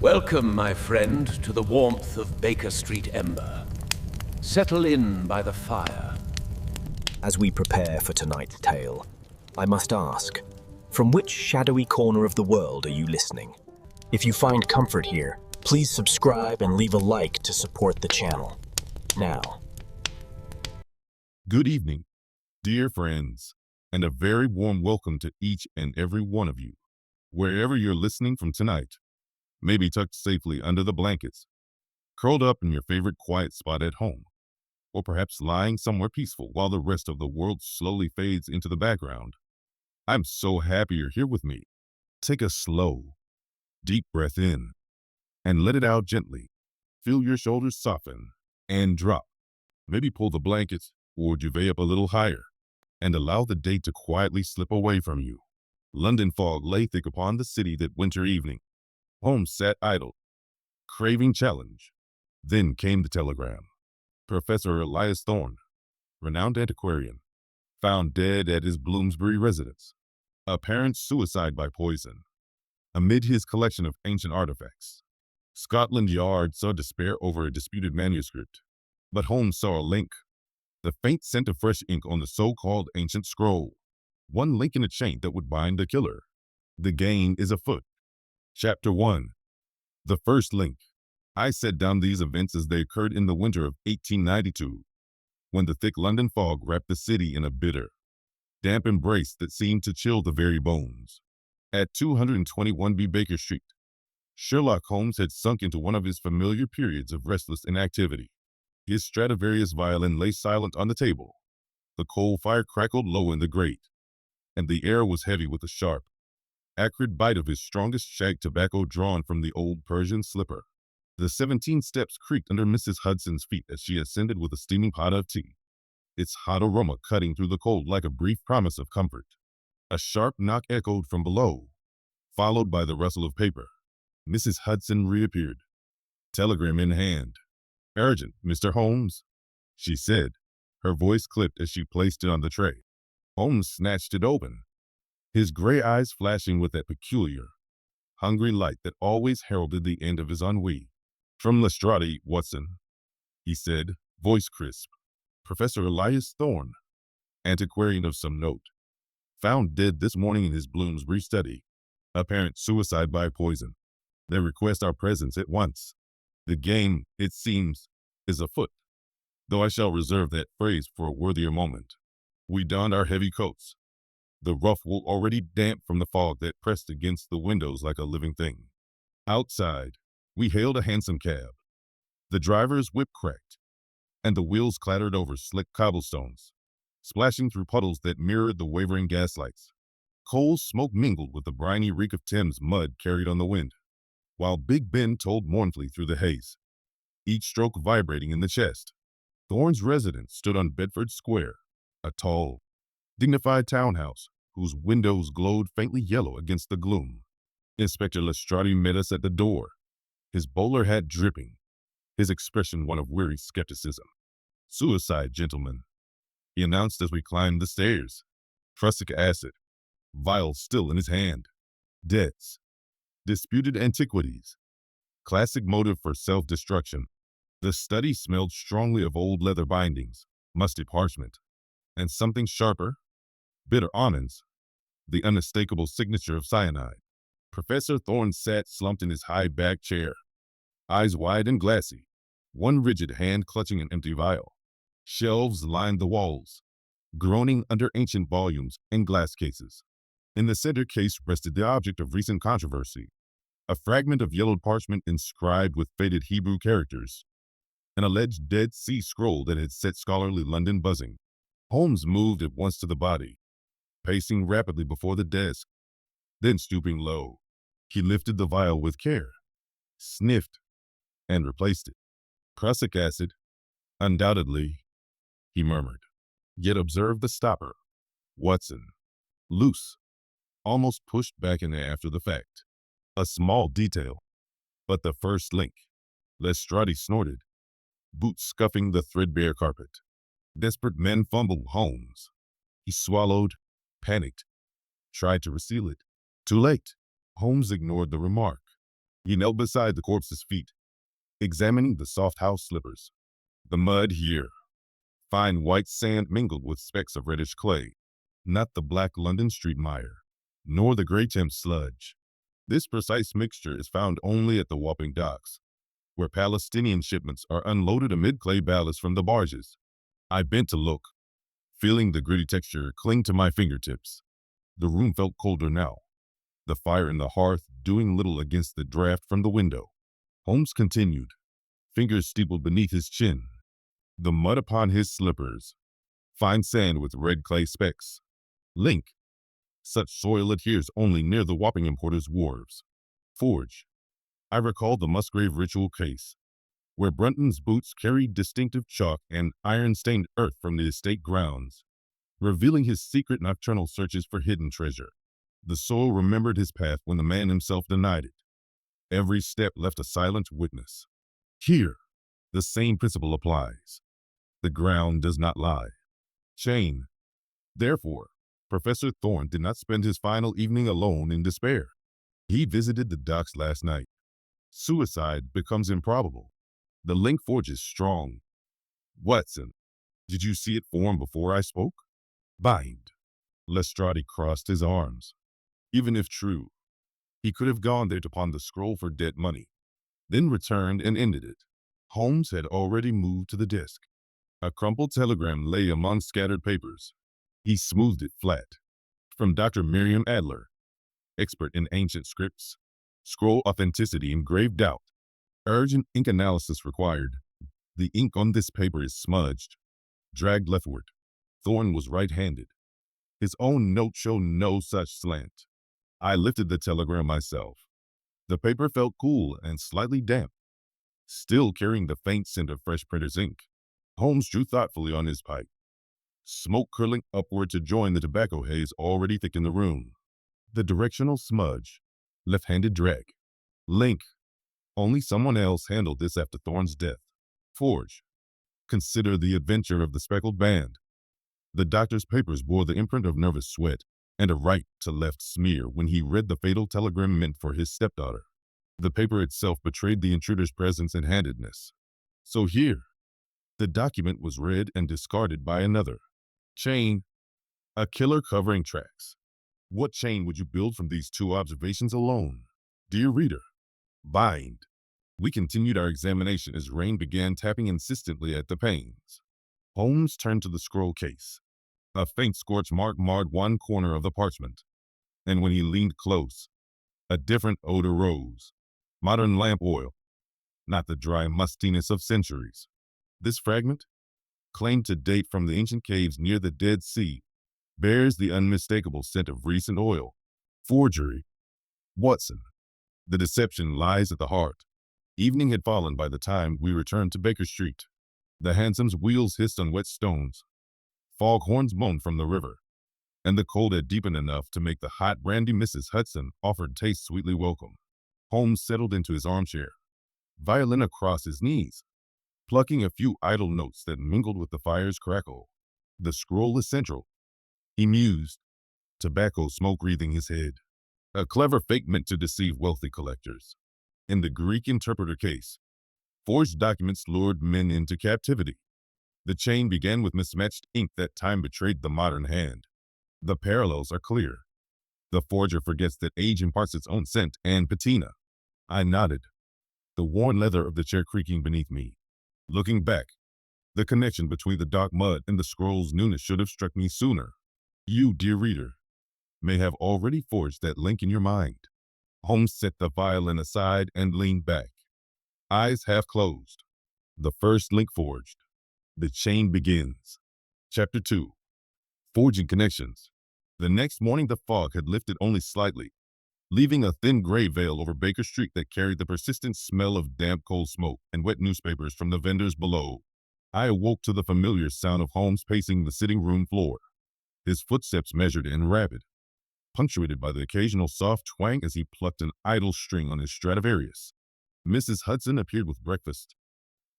Welcome, my friend, to the warmth of Baker Street Ember. Settle in by the fire. As we prepare for tonight's tale, I must ask, from which shadowy corner of the world are you listening? If you find comfort here, please subscribe and leave a like to support the channel. Now. Good evening, dear friends, and a very warm welcome to each and every one of you, wherever you're listening from tonight. Maybe tucked safely under the blankets, curled up in your favorite quiet spot at home, or perhaps lying somewhere peaceful while the rest of the world slowly fades into the background. I'm so happy you're here with me. Take a slow, deep breath in and let it out gently. Feel your shoulders soften and drop. Maybe pull the blankets or duvet up a little higher and allow the day to quietly slip away from you. London fog lay thick upon the city that winter evening. Holmes sat idle, craving challenge. Then came the telegram. Professor Elias Thorne, renowned antiquarian, found dead at his Bloomsbury residence. Apparent suicide by poison. Amid his collection of ancient artifacts, Scotland Yard saw despair over a disputed manuscript, but Holmes saw a link. The faint scent of fresh ink on the so-called ancient scroll. One link in a chain that would bind the killer. The game is afoot. Chapter 1. The first link. I set down these events as they occurred in the winter of 1892, when the thick London fog wrapped the city in a bitter, damp embrace that seemed to chill the very bones. At 221B Baker Street, Sherlock Holmes had sunk into one of his familiar periods of restless inactivity. His Stradivarius violin lay silent on the table. The coal fire crackled low in the grate, and the air was heavy with the sharp, acrid bite of his strongest shag tobacco drawn from the old Persian slipper. The 17 steps creaked under Mrs. Hudson's feet as she ascended with a steaming pot of tea, its hot aroma cutting through the cold like a brief promise of comfort. A sharp knock echoed from below, followed by the rustle of paper. Mrs. Hudson reappeared, telegram in hand. "Urgent, Mr. Holmes," she said, her voice clipped as she placed it on the tray. Holmes snatched it open, his gray eyes flashing with that peculiar, hungry light that always heralded the end of his ennui. "From Lestrade, Watson," he said, voice crisp. "Professor Elias Thorne, antiquarian of some note, found dead this morning in his Bloomsbury study. Apparent suicide by poison. They request our presence at once. The game, it seems, is afoot, though I shall reserve that phrase for a worthier moment." We donned our heavy coats, the rough wool already damp from the fog that pressed against the windows like a living thing. Outside, we hailed a hansom cab. The driver's whip cracked, and the wheels clattered over slick cobblestones, splashing through puddles that mirrored the wavering gaslights. Coal smoke mingled with the briny reek of Thames mud carried on the wind, while Big Ben tolled mournfully through the haze, each stroke vibrating in the chest. Thorne's residence stood on Bedford Square, a tall, dignified townhouse whose windows glowed faintly yellow against the gloom. Inspector Lestrade met us at the door, his bowler hat dripping, his expression one of weary skepticism. "Suicide, gentlemen," he announced as we climbed the stairs. Prussic acid, vial still in his hand. Debts, disputed antiquities, classic motive for self-destruction. The study smelled strongly of old leather bindings, musty parchment, and something sharper, bitter almonds, the unmistakable signature of cyanide. Professor Thorne sat slumped in his high-backed chair, eyes wide and glassy, one rigid hand clutching an empty vial. Shelves lined the walls, groaning under ancient volumes and glass cases. In the center case rested the object of recent controversy, a fragment of yellowed parchment inscribed with faded Hebrew characters, an alleged Dead Sea Scroll that had set scholarly London buzzing. Holmes moved at once to the body, pacing rapidly before the desk. Then stooping low, he lifted the vial with care, sniffed, and replaced it. "Prussic acid, undoubtedly," he murmured. Yet observe the stopper. Watson. Loose, almost pushed back in after the fact. A small detail, but the first link. Lestrade snorted, boots scuffing the threadbare carpet. Desperate men fumbled Holmes. He swallowed, panicked, tried to reseal it. Too late. Holmes ignored the remark. He knelt beside the corpse's feet, examining the soft house slippers. The mud here, fine white sand mingled with specks of reddish clay, not the black London street mire, nor the gray Thames sludge. This precise mixture is found only at the Wapping docks, where Palestinian shipments are unloaded amid clay ballasts from the barges. I bent to look, feeling the gritty texture cling to my fingertips. The room felt colder now, the fire in the hearth doing little against the draft from the window. Holmes continued, fingers steepled beneath his chin. The mud upon his slippers, fine sand with red clay specks. Link, such soil adheres only near the Wapping importers' wharves. Forge, I recalled the Musgrave ritual case, where Brunton's boots carried distinctive chalk and iron-stained earth from the estate grounds, revealing his secret nocturnal searches for hidden treasure. The soil remembered his path when the man himself denied it. Every step left a silent witness. Here, the same principle applies. The ground does not lie. Chain. Therefore, Professor Thorne did not spend his final evening alone in despair. He visited the docks last night. Suicide becomes improbable. The link forge is strong. Watson, did you see it form before I spoke? Bind. Lestrade crossed his arms. Even if true, he could have gone there to pawn the scroll for dead money, then returned and ended it. Holmes had already moved to the desk. A crumpled telegram lay among scattered papers. He smoothed it flat. From Dr. Miriam Adler, expert in ancient scripts. Scroll authenticity in grave doubt. Urgent ink analysis required. The ink on this paper is smudged. Dragged leftward. Thorne was right-handed. His own note showed no such slant. I lifted the telegram myself. The paper felt cool and slightly damp, still carrying the faint scent of fresh printer's ink. Holmes drew thoughtfully on his pipe, smoke curling upward to join the tobacco haze already thick in the room. The directional smudge, left-handed drag. Link. Only someone else handled this after Thorne's death. Forge. Consider the adventure of the speckled band. The doctor's papers bore the imprint of nervous sweat and a right-to-left smear when he read the fatal telegram meant for his stepdaughter. The paper itself betrayed the intruder's presence and handedness. So here, the document was read and discarded by another. Chain. A killer covering tracks. What chain would you build from these two observations alone? Dear reader, bind. We continued our examination as rain began tapping insistently at the panes. Holmes turned to the scroll case. A faint scorch mark marred one corner of the parchment, and when he leaned close, a different odor rose. Modern lamp oil, not the dry mustiness of centuries. This fragment, claimed to date from the ancient caves near the Dead Sea, bears the unmistakable scent of recent oil. Forgery. Watson. The deception lies at the heart. Evening had fallen by the time we returned to Baker Street. The hansom's wheels hissed on wet stones. Foghorns moaned from the river, and the cold had deepened enough to make the hot brandy Mrs. Hudson offered taste sweetly welcome. Holmes settled into his armchair, violin across his knees, plucking a few idle notes that mingled with the fire's crackle. The scroll is central, he mused, tobacco smoke wreathing his head. A clever fake meant to deceive wealthy collectors. In the Greek interpreter case, forged documents lured men into captivity. The chain began with mismatched ink that time betrayed the modern hand. The parallels are clear. The forger forgets that age imparts its own scent and patina. I nodded, the worn leather of the chair creaking beneath me. Looking back, the connection between the dark mud and the scroll's newness should have struck me sooner. You, dear reader, may have already forged that link in your mind. Holmes set the violin aside and leaned back, eyes half closed. The first link forged. The chain begins. Chapter 2. Forging connections. The next morning the fog had lifted only slightly, leaving a thin gray veil over Baker Street that carried the persistent smell of damp coal smoke and wet newspapers from the vendors below. I awoke to the familiar sound of Holmes pacing the sitting room floor, his footsteps measured and rapid, punctuated by the occasional soft twang as he plucked an idle string on his Stradivarius. Mrs. Hudson appeared with breakfast,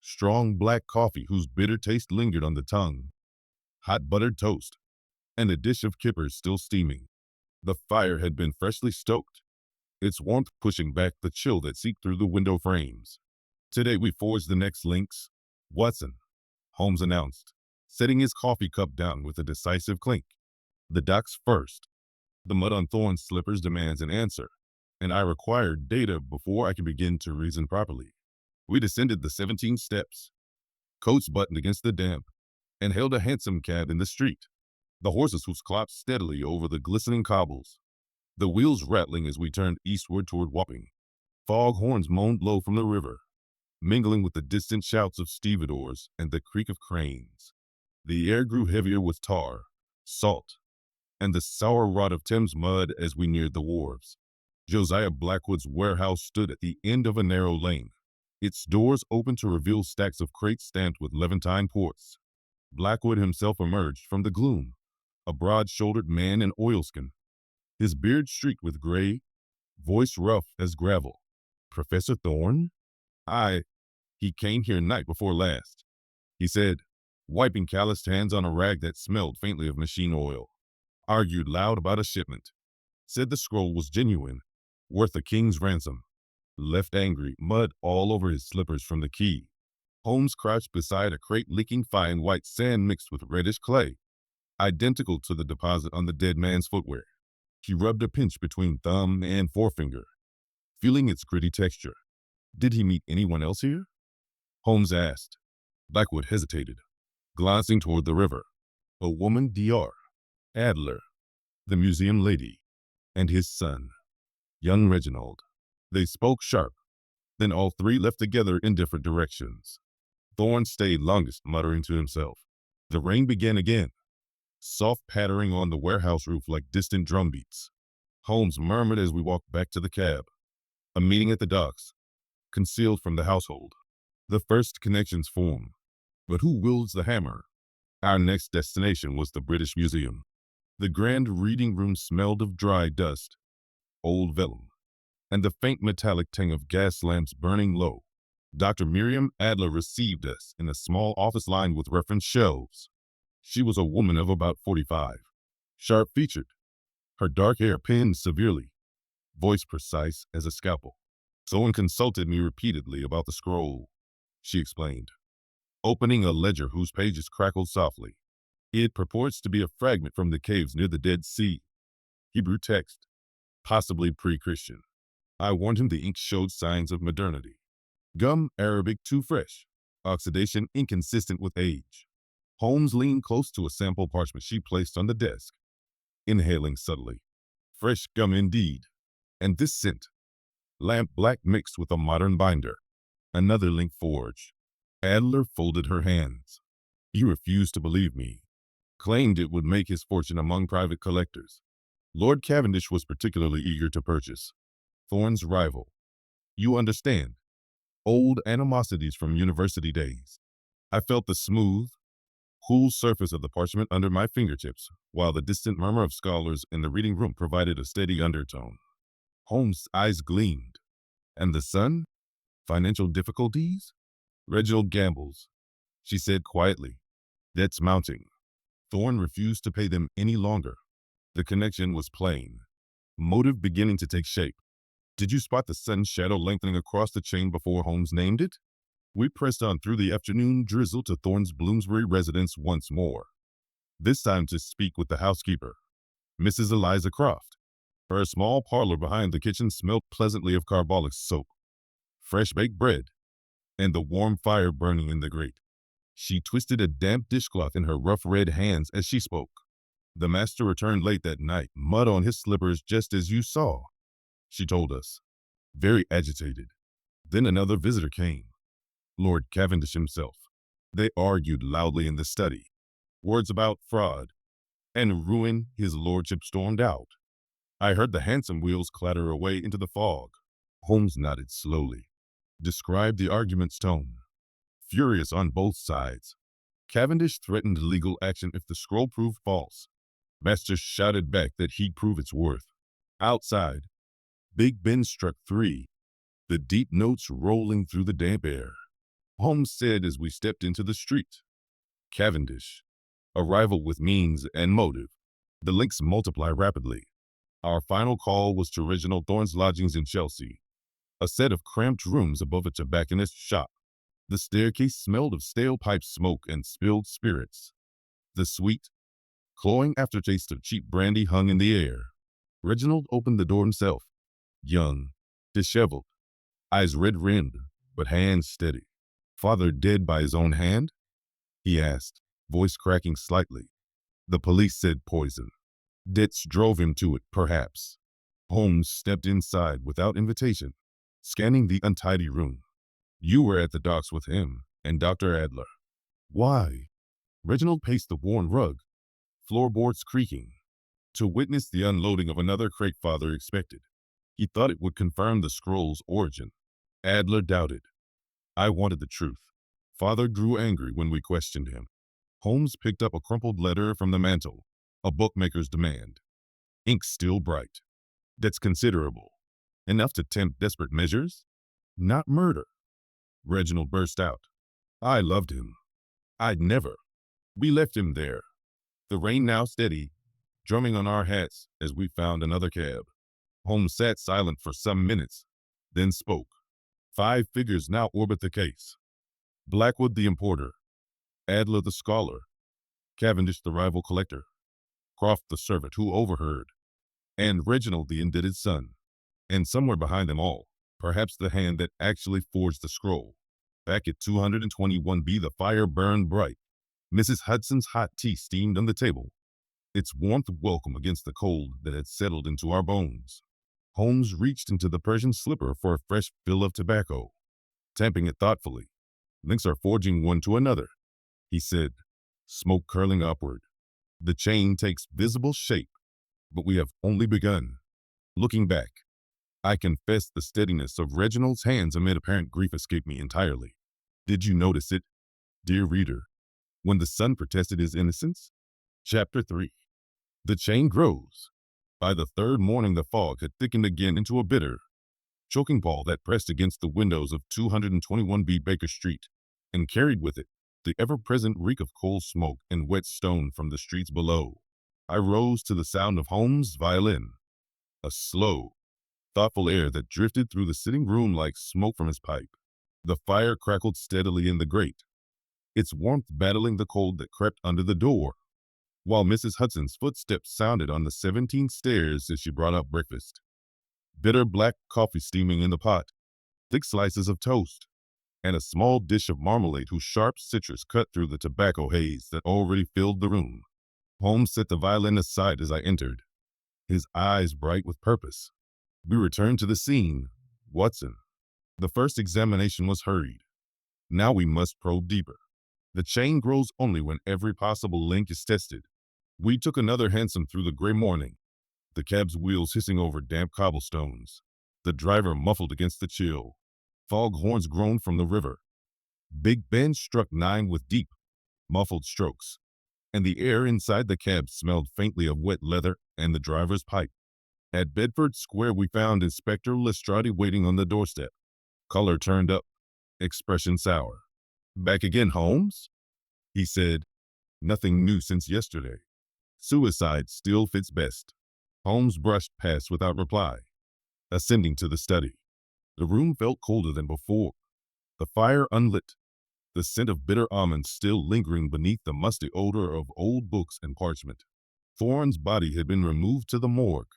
strong black coffee whose bitter taste lingered on the tongue, hot buttered toast, and a dish of kippers still steaming. The fire had been freshly stoked, its warmth pushing back the chill that seeped through the window frames. "Today we forge the next links, Watson," Holmes announced, setting his coffee cup down with a decisive clink. "The docks first. The mud on Thorne's slippers demands an answer, and I require data before I can begin to reason properly." We descended the 17 steps, coats buttoned against the damp, and hailed a hansom cab in the street. The horses' hoofs clopped steadily over the glistening cobbles, the wheels rattling as we turned eastward toward Wapping. Fog horns moaned low from the river, mingling with the distant shouts of stevedores and the creak of cranes. The air grew heavier with tar, salt, and the sour rot of Thames mud as we neared the wharves. Josiah Blackwood's warehouse stood at the end of a narrow lane, its doors open to reveal stacks of crates stamped with Levantine ports. Blackwood himself emerged from the gloom, a broad-shouldered man in oilskin, his beard streaked with gray, voice rough as gravel. "Professor Thorne? He came here night before last," he said, wiping calloused hands on a rag that smelled faintly of machine oil. "Argued loud about a shipment. Said the scroll was genuine, worth a king's ransom. Left angry, mud all over his slippers from the key." Holmes crouched beside a crate leaking fine white sand mixed with reddish clay, identical to the deposit on the dead man's footwear. He rubbed a pinch between thumb and forefinger, feeling its gritty texture. "Did he meet anyone else here?" Holmes asked. Blackwood hesitated, glancing toward the river. "A woman, Dr. Adler, the museum lady, and his son, young Reginald." They spoke sharp. Then all three left together in different directions. Thorne stayed longest, muttering to himself. The rain began again, soft pattering on the warehouse roof like distant drumbeats. Holmes murmured as we walked back to the cab. A meeting at the docks, concealed from the household. The first connections formed. But who wields the hammer? Our next destination was the British Museum. The grand reading room smelled of dry dust, old vellum, and the faint metallic tang of gas lamps burning low. Dr. Miriam Adler received us in a small office lined with reference shelves. She was a woman of about 45, sharp-featured, her dark hair pinned severely, voice precise as a scalpel. "Someone consulted me repeatedly about the scroll," she explained, opening a ledger whose pages crackled softly. "It purports to be a fragment from the caves near the Dead Sea. Hebrew text, possibly pre-Christian. I warned him the ink showed signs of modernity. Gum Arabic too fresh, oxidation inconsistent with age." Holmes leaned close to a sample parchment she placed on the desk, inhaling subtly. "Fresh gum indeed. And this scent, lamp black mixed with a modern binder. Another link forged." Adler folded her hands. He refused to believe me, claimed it would make his fortune among private collectors. Lord Cavendish was particularly eager to purchase. Thorne's rival. You understand, old animosities from university days. I felt the smooth, cool surface of the parchment under my fingertips, while the distant murmur of scholars in the reading room provided a steady undertone. Holmes' eyes gleamed. "And the son? Financial difficulties?" "Reginald gambles," she said quietly. "Debts mounting." Thorne refused to pay them any longer. The connection was plain. Motive beginning to take shape. Did you spot the sun's shadow lengthening across the chain before Holmes named it? We pressed on through the afternoon drizzle to Thorne's Bloomsbury residence once more, this time to speak with the housekeeper, Mrs. Eliza Croft. Her small parlor behind the kitchen smelled pleasantly of carbolic soap, fresh baked bread, and the warm fire burning in the grate. She twisted a damp dishcloth in her rough red hands as she spoke. "The master returned late that night, mud on his slippers just as you saw," she told us, very agitated. Then another visitor came, Lord Cavendish himself. They argued loudly in the study. Words about fraud and ruin. His lordship stormed out. I heard the hansom wheels clatter away into the fog. Holmes nodded slowly, described the argument's tone. Furious on both sides. Cavendish threatened legal action if the scroll proved false. Master shouted back that he'd prove its worth. Outside, Big Ben struck 3, the deep notes rolling through the damp air. Holmes said as we stepped into the street, "Cavendish, a rival with means and motive. The links multiply rapidly. Our final call was to Reginald Thorne's lodgings in Chelsea, a set of cramped rooms above a tobacconist's shop. The staircase smelled of stale pipe smoke and spilled spirits. The sweet, cloying aftertaste of cheap brandy hung in the air. Reginald opened the door himself, young, disheveled, eyes red-rimmed, but hands steady. "Father dead by his own hand?" he asked, voice cracking slightly. "The police said poison. Debts drove him to it, perhaps." Holmes stepped inside without invitation, scanning the untidy room. "You were at the docks with him and Dr. Adler." "Why?" Reginald paced the worn rug, floorboards creaking, to witness the unloading of another crate father expected. He thought it would confirm the scroll's origin. Adler doubted. "I wanted the truth." Father grew angry when we questioned him. Holmes picked up a crumpled letter from the mantel, a bookmaker's demand. Ink still bright. "That's considerable. Enough to tempt desperate measures?" "Not murder." Reginald burst out. "I loved him. I'd never." We left him there, the rain now steady, drumming on our hats as we found another cab. Holmes sat silent for some minutes, then spoke. "5 figures now orbit the case. Blackwood the importer, Adler the scholar, Cavendish the rival collector, Croft the servant who overheard, and Reginald the indebted son. And somewhere behind them all, perhaps the hand that actually forged the scroll." Back at 221B, the fire burned bright. Mrs. Hudson's hot tea steamed on the table, its warmth welcome against the cold that had settled into our bones. Holmes reached into the Persian slipper for a fresh fill of tobacco, tamping it thoughtfully. "Links are forging one to another," he said, smoke curling upward. "The chain takes visible shape, but we have only begun." Looking back, I confess the steadiness of Reginald's hands amid apparent grief escaped me entirely. Did you notice it, dear reader, when the son protested his innocence? Chapter 3. The chain grows. By the third morning, the fog had thickened again into a bitter, choking pall that pressed against the windows of 221B Baker Street and carried with it the ever-present reek of coal smoke and wet stone from the streets below. I rose to the sound of Holmes' violin, a slow, thoughtful air that drifted through the sitting room like smoke from his pipe. The fire crackled steadily in the grate, its warmth battling the cold that crept under the door, while Mrs. Hudson's footsteps sounded on the 17 stairs as she brought up breakfast. Bitter black coffee steaming in the pot, thick slices of toast, and a small dish of marmalade whose sharp citrus cut through the tobacco haze that already filled the room. Holmes set the violin aside as I entered, his eyes bright with purpose. We returned to the scene. "Watson." The first examination was hurried. Now we must probe deeper. The chain grows only when every possible link is tested. We took another hansom through the gray morning, the cab's wheels hissing over damp cobblestones, the driver muffled against the chill. Fog horns groaned from the river. Big Ben struck 9 with deep, muffled strokes, and the air inside the cab smelled faintly of wet leather and the driver's pipe. At Bedford Square, we found Inspector Lestrade waiting on the doorstep, color turned up, expression sour. "Back again, Holmes?" he said. "Nothing new since yesterday. Suicide still fits best." Holmes brushed past without reply, ascending to the study. The room felt colder than before, the fire unlit, the scent of bitter almonds still lingering beneath the musty odor of old books and parchment. Thorne's body had been removed to the morgue,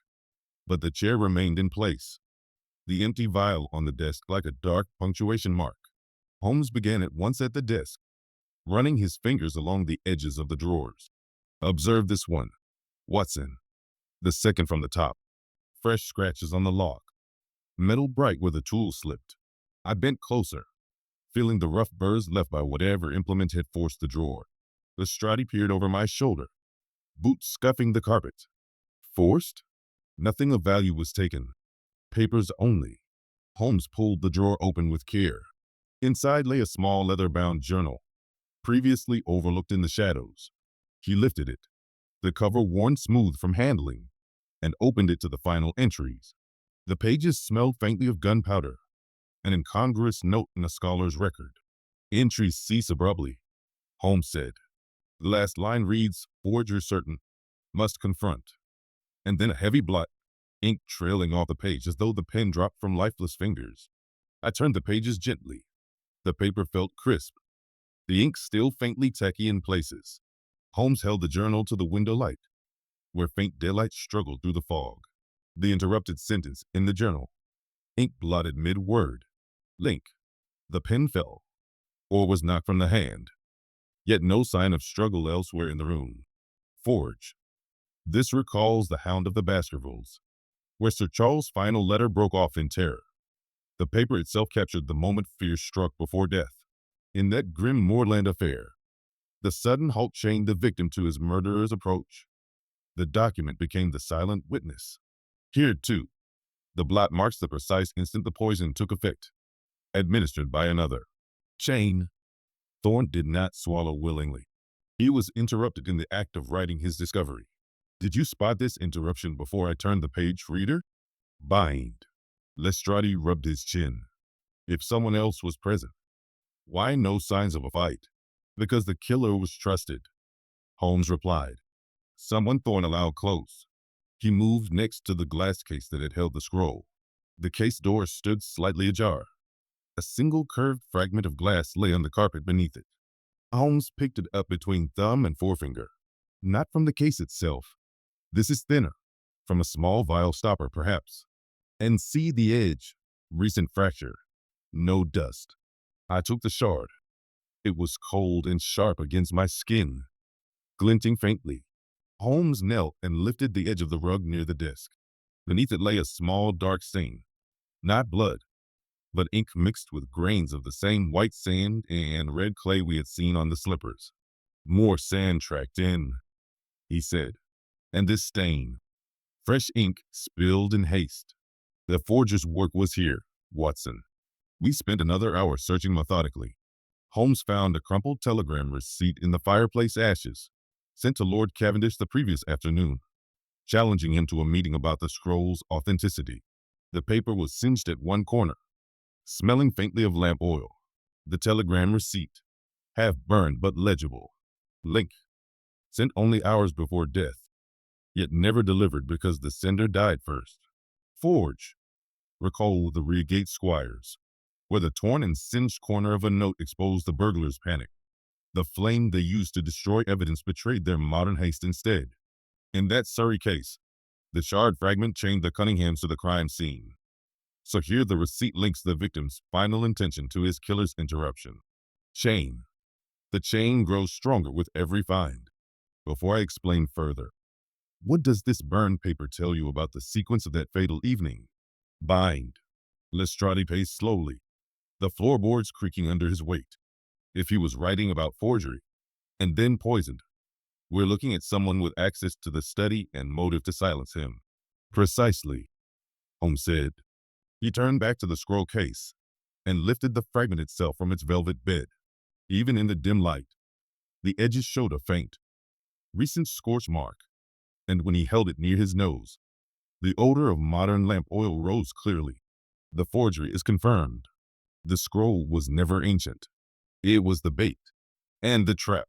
but the chair remained in place, the empty vial on the desk like a dark punctuation mark. Holmes began at once at the desk, running his fingers along the edges of the drawers. "Observe this one, Watson. The second from the top. Fresh scratches on the lock. Metal bright where the tool slipped." I bent closer, feeling the rough burrs left by whatever implement had forced the drawer. Lestrade peered over my shoulder, boots scuffing the carpet. "Forced?" "Nothing of value was taken. Papers only." Holmes pulled the drawer open with care. Inside lay a small leather-bound journal, previously overlooked in the shadows. He lifted it, the cover worn smooth from handling, and opened it to the final entries. The pages smelled faintly of gunpowder, an incongruous note in a scholar's record. "Entries cease abruptly," Holmes said. "The last line reads, 'Forger certain, must confront.'" And then a heavy blot, ink trailing off the page as though the pen dropped from lifeless fingers. I turned the pages gently. The paper felt crisp, the ink still faintly tacky in places. Holmes held the journal to the window light, where faint daylight struggled through the fog. The interrupted sentence in the journal, ink blotted mid-word. Link. The pen fell, or was knocked from the hand, yet no sign of struggle elsewhere in the room. Forge. This recalls The Hound of the Baskervilles, where Sir Charles' final letter broke off in terror. The paper itself captured the moment fear struck before death. In that grim moorland affair, the sudden halt chained the victim to his murderer's approach. The document became the silent witness. Here, too, the blot marks the precise instant the poison took effect, administered by another. Chain. Thorne did not swallow willingly. He was interrupted in the act of writing his discovery. Did you spot this interruption before I turned the page, reader? Bind. Lestrade rubbed his chin. If someone else was present, why no signs of a fight? Because the killer was trusted, Holmes replied. Someone Thorne allowed close. He moved next to the glass case that had held the scroll. The case door stood slightly ajar. A single curved fragment of glass lay on the carpet beneath it. Holmes picked it up between thumb and forefinger. Not from the case itself. This is thinner, from a small vial stopper, perhaps. And see the edge. Recent fracture. No dust. I took the shard. It was cold and sharp against my skin. Glinting faintly, Holmes knelt and lifted the edge of the rug near the desk. Beneath it lay a small dark stain. Not blood, but ink mixed with grains of the same white sand and red clay we had seen on the slippers. More sand tracked in, he said. And this stain. Fresh ink spilled in haste. The forger's work was here, Watson. We spent another hour searching methodically. Holmes found a crumpled telegram receipt in the fireplace ashes, sent to Lord Cavendish the previous afternoon, challenging him to a meeting about the scroll's authenticity. The paper was singed at one corner, smelling faintly of lamp oil. The telegram receipt, half burned but legible. Link, sent only hours before death, yet never delivered because the sender died first. Forge, recall the Reigate Squires, where the torn and singed corner of a note exposed the burglar's panic. The flame they used to destroy evidence betrayed their modern haste instead. In that Surrey case, the charred fragment chained the Cunninghams to the crime scene. So here the receipt links the victim's final intention to his killer's interruption. Chain. The chain grows stronger with every find. Before I explain further, what does this burned paper tell you about the sequence of that fatal evening? Bind. Lestrade paced slowly, the floorboards creaking under his weight. If he was writing about forgery, and then poisoned, we're looking at someone with access to the study and motive to silence him. Precisely, Holmes said. He turned back to the scroll case and lifted the fragment itself from its velvet bed. Even in the dim light, the edges showed a faint, recent scorch mark, and when he held it near his nose, the odor of modern lamp oil rose clearly. The forgery is confirmed. The scroll was never ancient. It was the bait and the trap.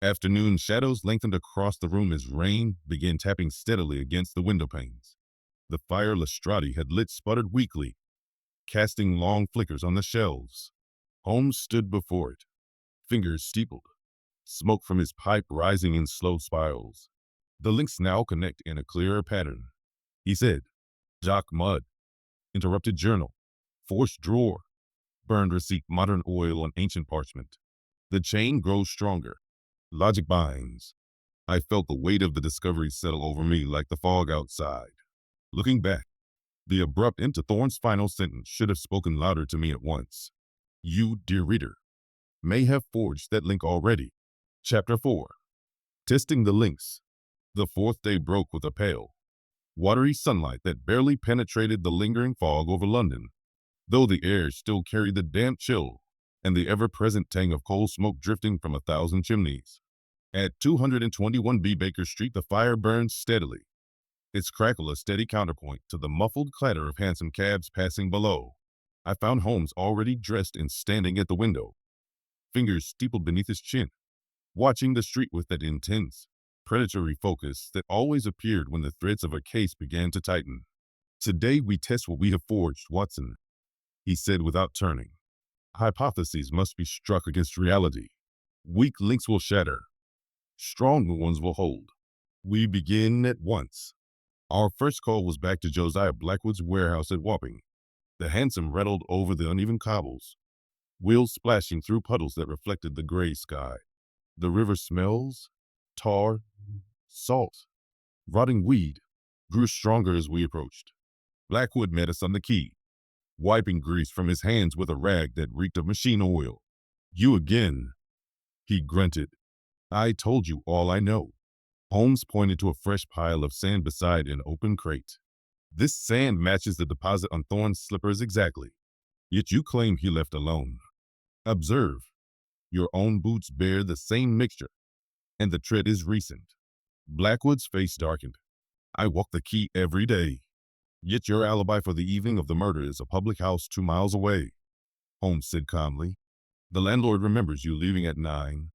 Afternoon shadows lengthened across the room as rain began tapping steadily against the window panes. The fire Lestrade had lit sputtered weakly, casting long flickers on the shelves. Holmes stood before it, fingers steepled, smoke from his pipe rising in slow spirals. The links now connect in a clearer pattern, he said. Jock Mudd, interrupted journal, forced drawer, burned receipt, modern oil on ancient parchment. The chain grows stronger. Logic binds. I felt the weight of the discovery settle over me like the fog outside. Looking back, the abrupt end to Thorne's final sentence should have spoken louder to me at once. You, dear reader, may have forged that link already. Chapter 4. Testing the links. The fourth day broke with a pale, watery sunlight that barely penetrated the lingering fog over London, though the air still carried the damp chill and the ever-present tang of coal smoke drifting from 1,000 chimneys. At 221B Baker Street, the fire burned steadily, its crackle a steady counterpoint to the muffled clatter of hansom cabs passing below. I found Holmes already dressed and standing at the window, fingers steepled beneath his chin, watching the street with that intense, predatory focus that always appeared when the threads of a case began to tighten. Today we test what we have forged, Watson, he said without turning. Hypotheses must be struck against reality. Weak links will shatter. Stronger ones will hold. We begin at once. Our first call was back to Josiah Blackwood's warehouse at Wapping. The hansom rattled over the uneven cobbles, wheels splashing through puddles that reflected the gray sky. The river smells, tar, salt, rotting weed, grew stronger as we approached. Blackwood met us on the quay, wiping grease from his hands with a rag that reeked of machine oil. You again, he grunted. I told you all I know. Holmes pointed to a fresh pile of sand beside an open crate. This sand matches the deposit on Thorne's slippers exactly. Yet you claim he left alone. Observe. Your own boots bear the same mixture, and the tread is recent. Blackwood's face darkened. I walk the quay every day. Yet your alibi for the evening of the murder is a public house 2 miles away, Holmes said calmly. The landlord remembers you leaving at 9.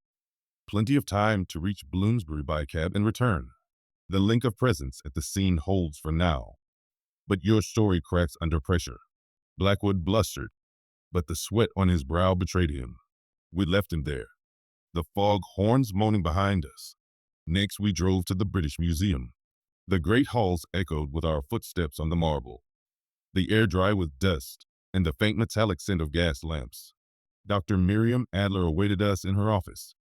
Plenty of time to reach Bloomsbury by cab and return. The link of presence at the scene holds for now. But your story cracks under pressure. Blackwood blustered, but the sweat on his brow betrayed him. We left him there, the fog horns moaning behind us. Next we drove to the British Museum. The great halls echoed with our footsteps on the marble, the air dry with dust and the faint metallic scent of gas lamps. Dr. Miriam Adler awaited us in her office,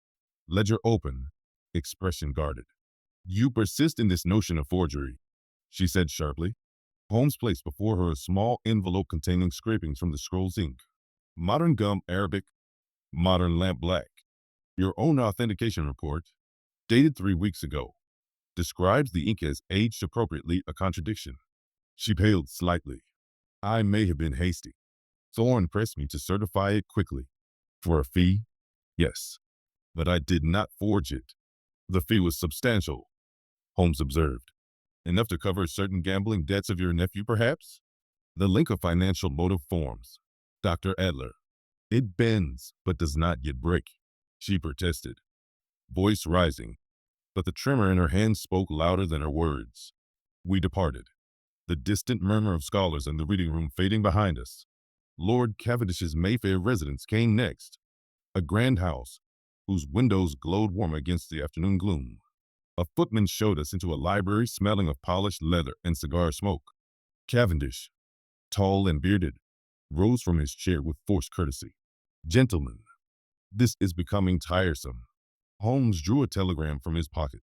ledger open, expression guarded. You persist in this notion of forgery, she said sharply. Holmes placed before her a small envelope containing scrapings from the scroll's ink. Modern gum Arabic, modern lamp black. Your own authentication report, dated 3 weeks ago, describes the ink as aged appropriately, a contradiction. She paled slightly. I may have been hasty. Thorne pressed me to certify it quickly. For a fee? Yes. But I did not forge it. The fee was substantial, Holmes observed. Enough to cover certain gambling debts of your nephew, perhaps? The link of financial motive forms, Dr. Adler. It bends, but does not yet break, she protested, voice rising, but the tremor in her hands spoke louder than her words. We departed, the distant murmur of scholars in the reading room fading behind us. Lord Cavendish's Mayfair residence came next, a grand house whose windows glowed warm against the afternoon gloom. A footman showed us into a library smelling of polished leather and cigar smoke. Cavendish, tall and bearded, rose from his chair with forced courtesy. Gentlemen, this is becoming tiresome. Holmes drew a telegram from his pocket,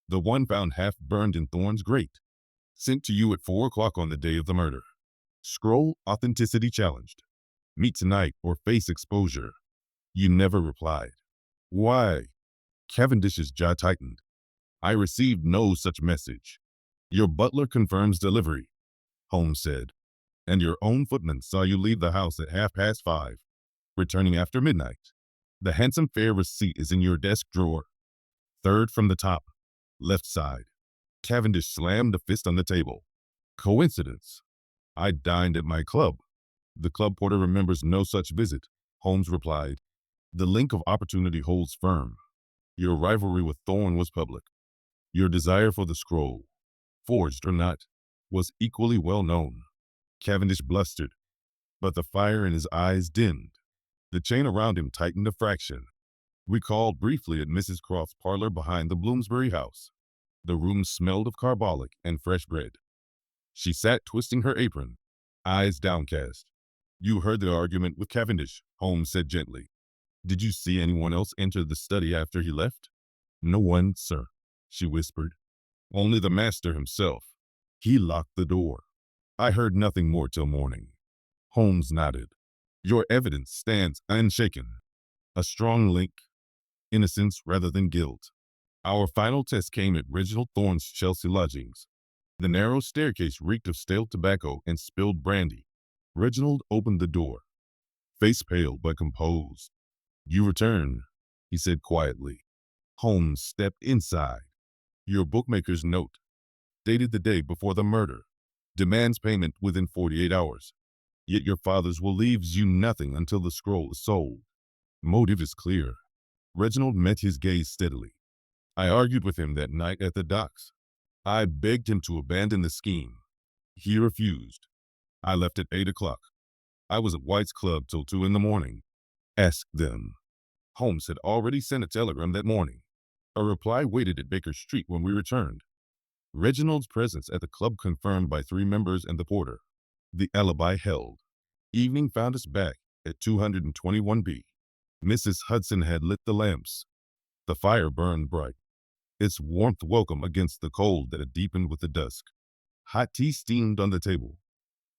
the one found half burned in Thorne's grate, sent to you at 4 o'clock on the day of the murder. Scroll authenticity challenged. Meet tonight or face exposure. You never replied. Why? Cavendish's jaw tightened. I received no such message. Your butler confirms delivery, Holmes said, and your own footman saw you leave the house at 5:30, returning after midnight. The handsome fare receipt is in your desk drawer, third from the top, left side. Cavendish slammed a fist on the table. Coincidence. I dined at my club. The club porter remembers no such visit, Holmes replied. The link of opportunity holds firm. Your rivalry with Thorne was public. Your desire for the scroll, forged or not, was equally well known. Cavendish blustered, but the fire in his eyes dimmed. The chain around him tightened a fraction. We called briefly at Mrs. Croft's parlor behind the Bloomsbury house. The room smelled of carbolic and fresh bread. She sat twisting her apron, eyes downcast. You heard the argument with Cavendish, Holmes said gently. Did you see anyone else enter the study after he left? No one, sir, she whispered. Only the master himself. He locked the door. I heard nothing more till morning. Holmes nodded. Your evidence stands unshaken. A strong link, innocence rather than guilt. Our final test came at Reginald Thorne's Chelsea lodgings. The narrow staircase reeked of stale tobacco and spilled brandy. Reginald opened the door, face pale but composed. You return, he said quietly. Holmes stepped inside. Your bookmaker's note, dated the day before the murder, demands payment within 48 hours. Yet your father's will leaves you nothing until the scroll is sold. Motive is clear. Reginald met his gaze steadily. I argued with him that night at the docks. I begged him to abandon the scheme. He refused. I left at 8 o'clock. I was at White's Club till 2 in the morning. Ask them. Holmes had already sent a telegram that morning. A reply waited at Baker Street when we returned. Reginald's presence at the club confirmed by 3 members and the porter. The alibi held. Evening found us back at 221B. Mrs. Hudson had lit the lamps. The fire burned bright, its warmth welcome against the cold that had deepened with the dusk. Hot tea steamed on the table,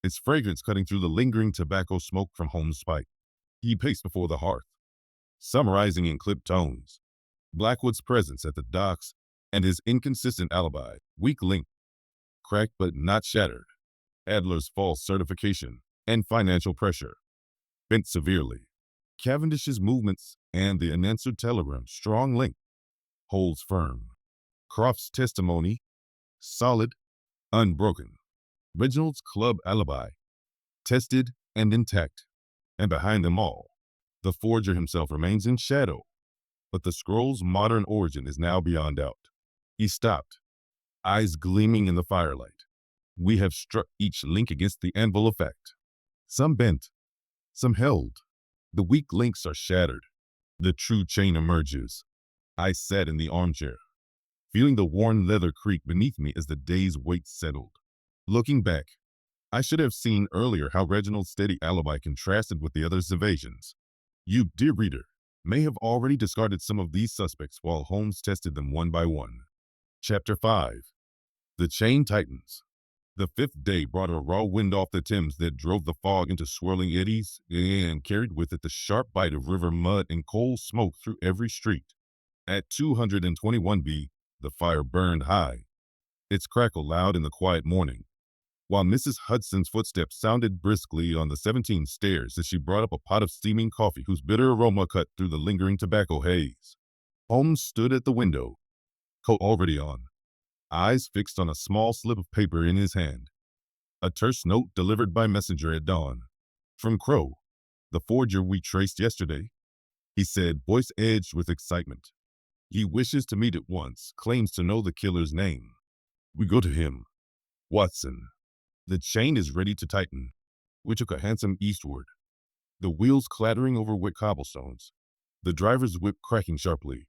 its fragrance cutting through the lingering tobacco smoke from Holmes' pipe. He paced before the hearth, summarizing in clipped tones Blackwood's presence at the docks and his inconsistent alibi, weak link, cracked but not shattered, Adler's false certification, and financial pressure, bent severely, Cavendish's movements and the unanswered telegram, strong link, holds firm. Croft's testimony, solid, unbroken. Reginald's club alibi, tested and intact. And behind them all, the forger himself remains in shadow. But the scroll's modern origin is now beyond doubt. He stopped, eyes gleaming in the firelight. We have struck each link against the anvil of fact. Some bent, some held. The weak links are shattered. The true chain emerges. I sat in the armchair, feeling the worn leather creak beneath me as the day's weight settled. Looking back, I should have seen earlier how Reginald's steady alibi contrasted with the other's evasions. You, dear reader, may have already discarded some of these suspects while Holmes tested them one by one. Chapter 5. The Chain Tightens. The 5th day brought a raw wind off the Thames that drove the fog into swirling eddies and carried with it the sharp bite of river mud and coal smoke through every street. At 221B, the fire burned high, its crackle loud in the quiet morning, while Mrs. Hudson's footsteps sounded briskly on the 17 stairs as she brought up a pot of steaming coffee whose bitter aroma cut through the lingering tobacco haze. Holmes stood at the window, coat already on, eyes fixed on a small slip of paper in his hand. A terse note delivered by messenger at dawn. From Crow, the forger we traced yesterday, he said, voice edged with excitement. He wishes to meet at once, claims to know the killer's name. We go to him. Watson. The chain is ready to tighten. We took a hansom eastward, the wheels clattering over wet cobblestones, the driver's whip cracking sharply.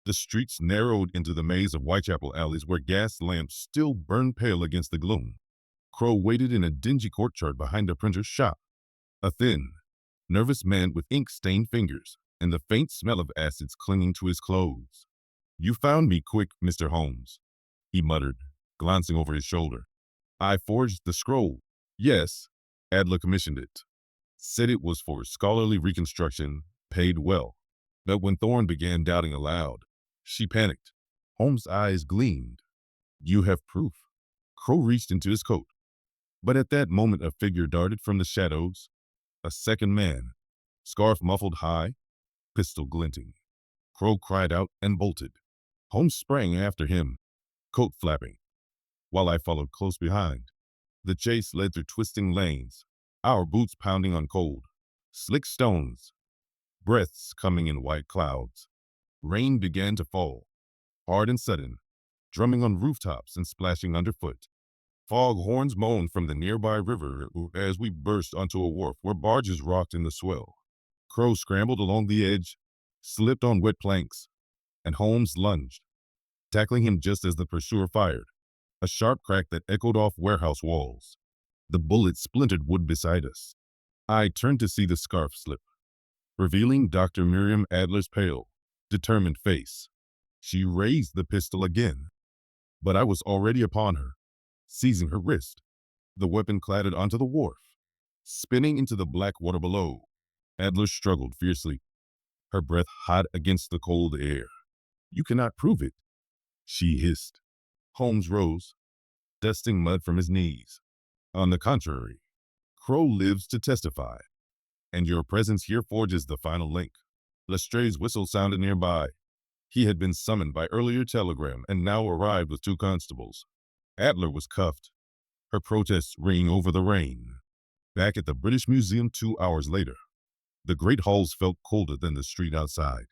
The streets narrowed into the maze of Whitechapel alleys where gas lamps still burned pale against the gloom. Crow waited in a dingy courtyard behind a printer's shop, a thin, nervous man with ink-stained fingers and the faint smell of acids clinging to his clothes. You found me quick, Mr. Holmes, he muttered, glancing over his shoulder. I forged the scroll. Yes, Adler commissioned it. Said it was for scholarly reconstruction, paid well. But when Thorne began doubting aloud, she panicked. Holmes' eyes gleamed. You have proof. Crow reached into his coat. But at that moment a figure darted from the shadows. A second man, scarf muffled high, pistol glinting. Crow cried out and bolted. Holmes sprang after him, coat flapping, while I followed close behind. The chase led through twisting lanes, our boots pounding on cold, slick stones, breaths coming in white clouds. Rain began to fall, hard and sudden, drumming on rooftops and splashing underfoot. Fog horns moaned from the nearby river as we burst onto a wharf where barges rocked in the swell. Crow scrambled along the edge, slipped on wet planks, and Holmes lunged, tackling him just as the pursuer fired, a sharp crack that echoed off warehouse walls. The bullet splintered wood beside us. I turned to see the scarf slip, revealing Dr. Miriam Adler's pale, determined face. She raised the pistol again, but I was already upon her, seizing her wrist. The weapon clattered onto the wharf, spinning into the black water below. Adler struggled fiercely, her breath hot against the cold air. You cannot prove it, she hissed. Holmes rose, dusting mud from his knees. On the contrary, Crow lives to testify, and your presence here forges the final link. Lestrade's whistle sounded nearby. He had been summoned by earlier telegram and now arrived with 2 constables. Adler was cuffed, her protests ringing over the rain. Back at the British Museum 2 hours later, the great halls felt colder than the street outside.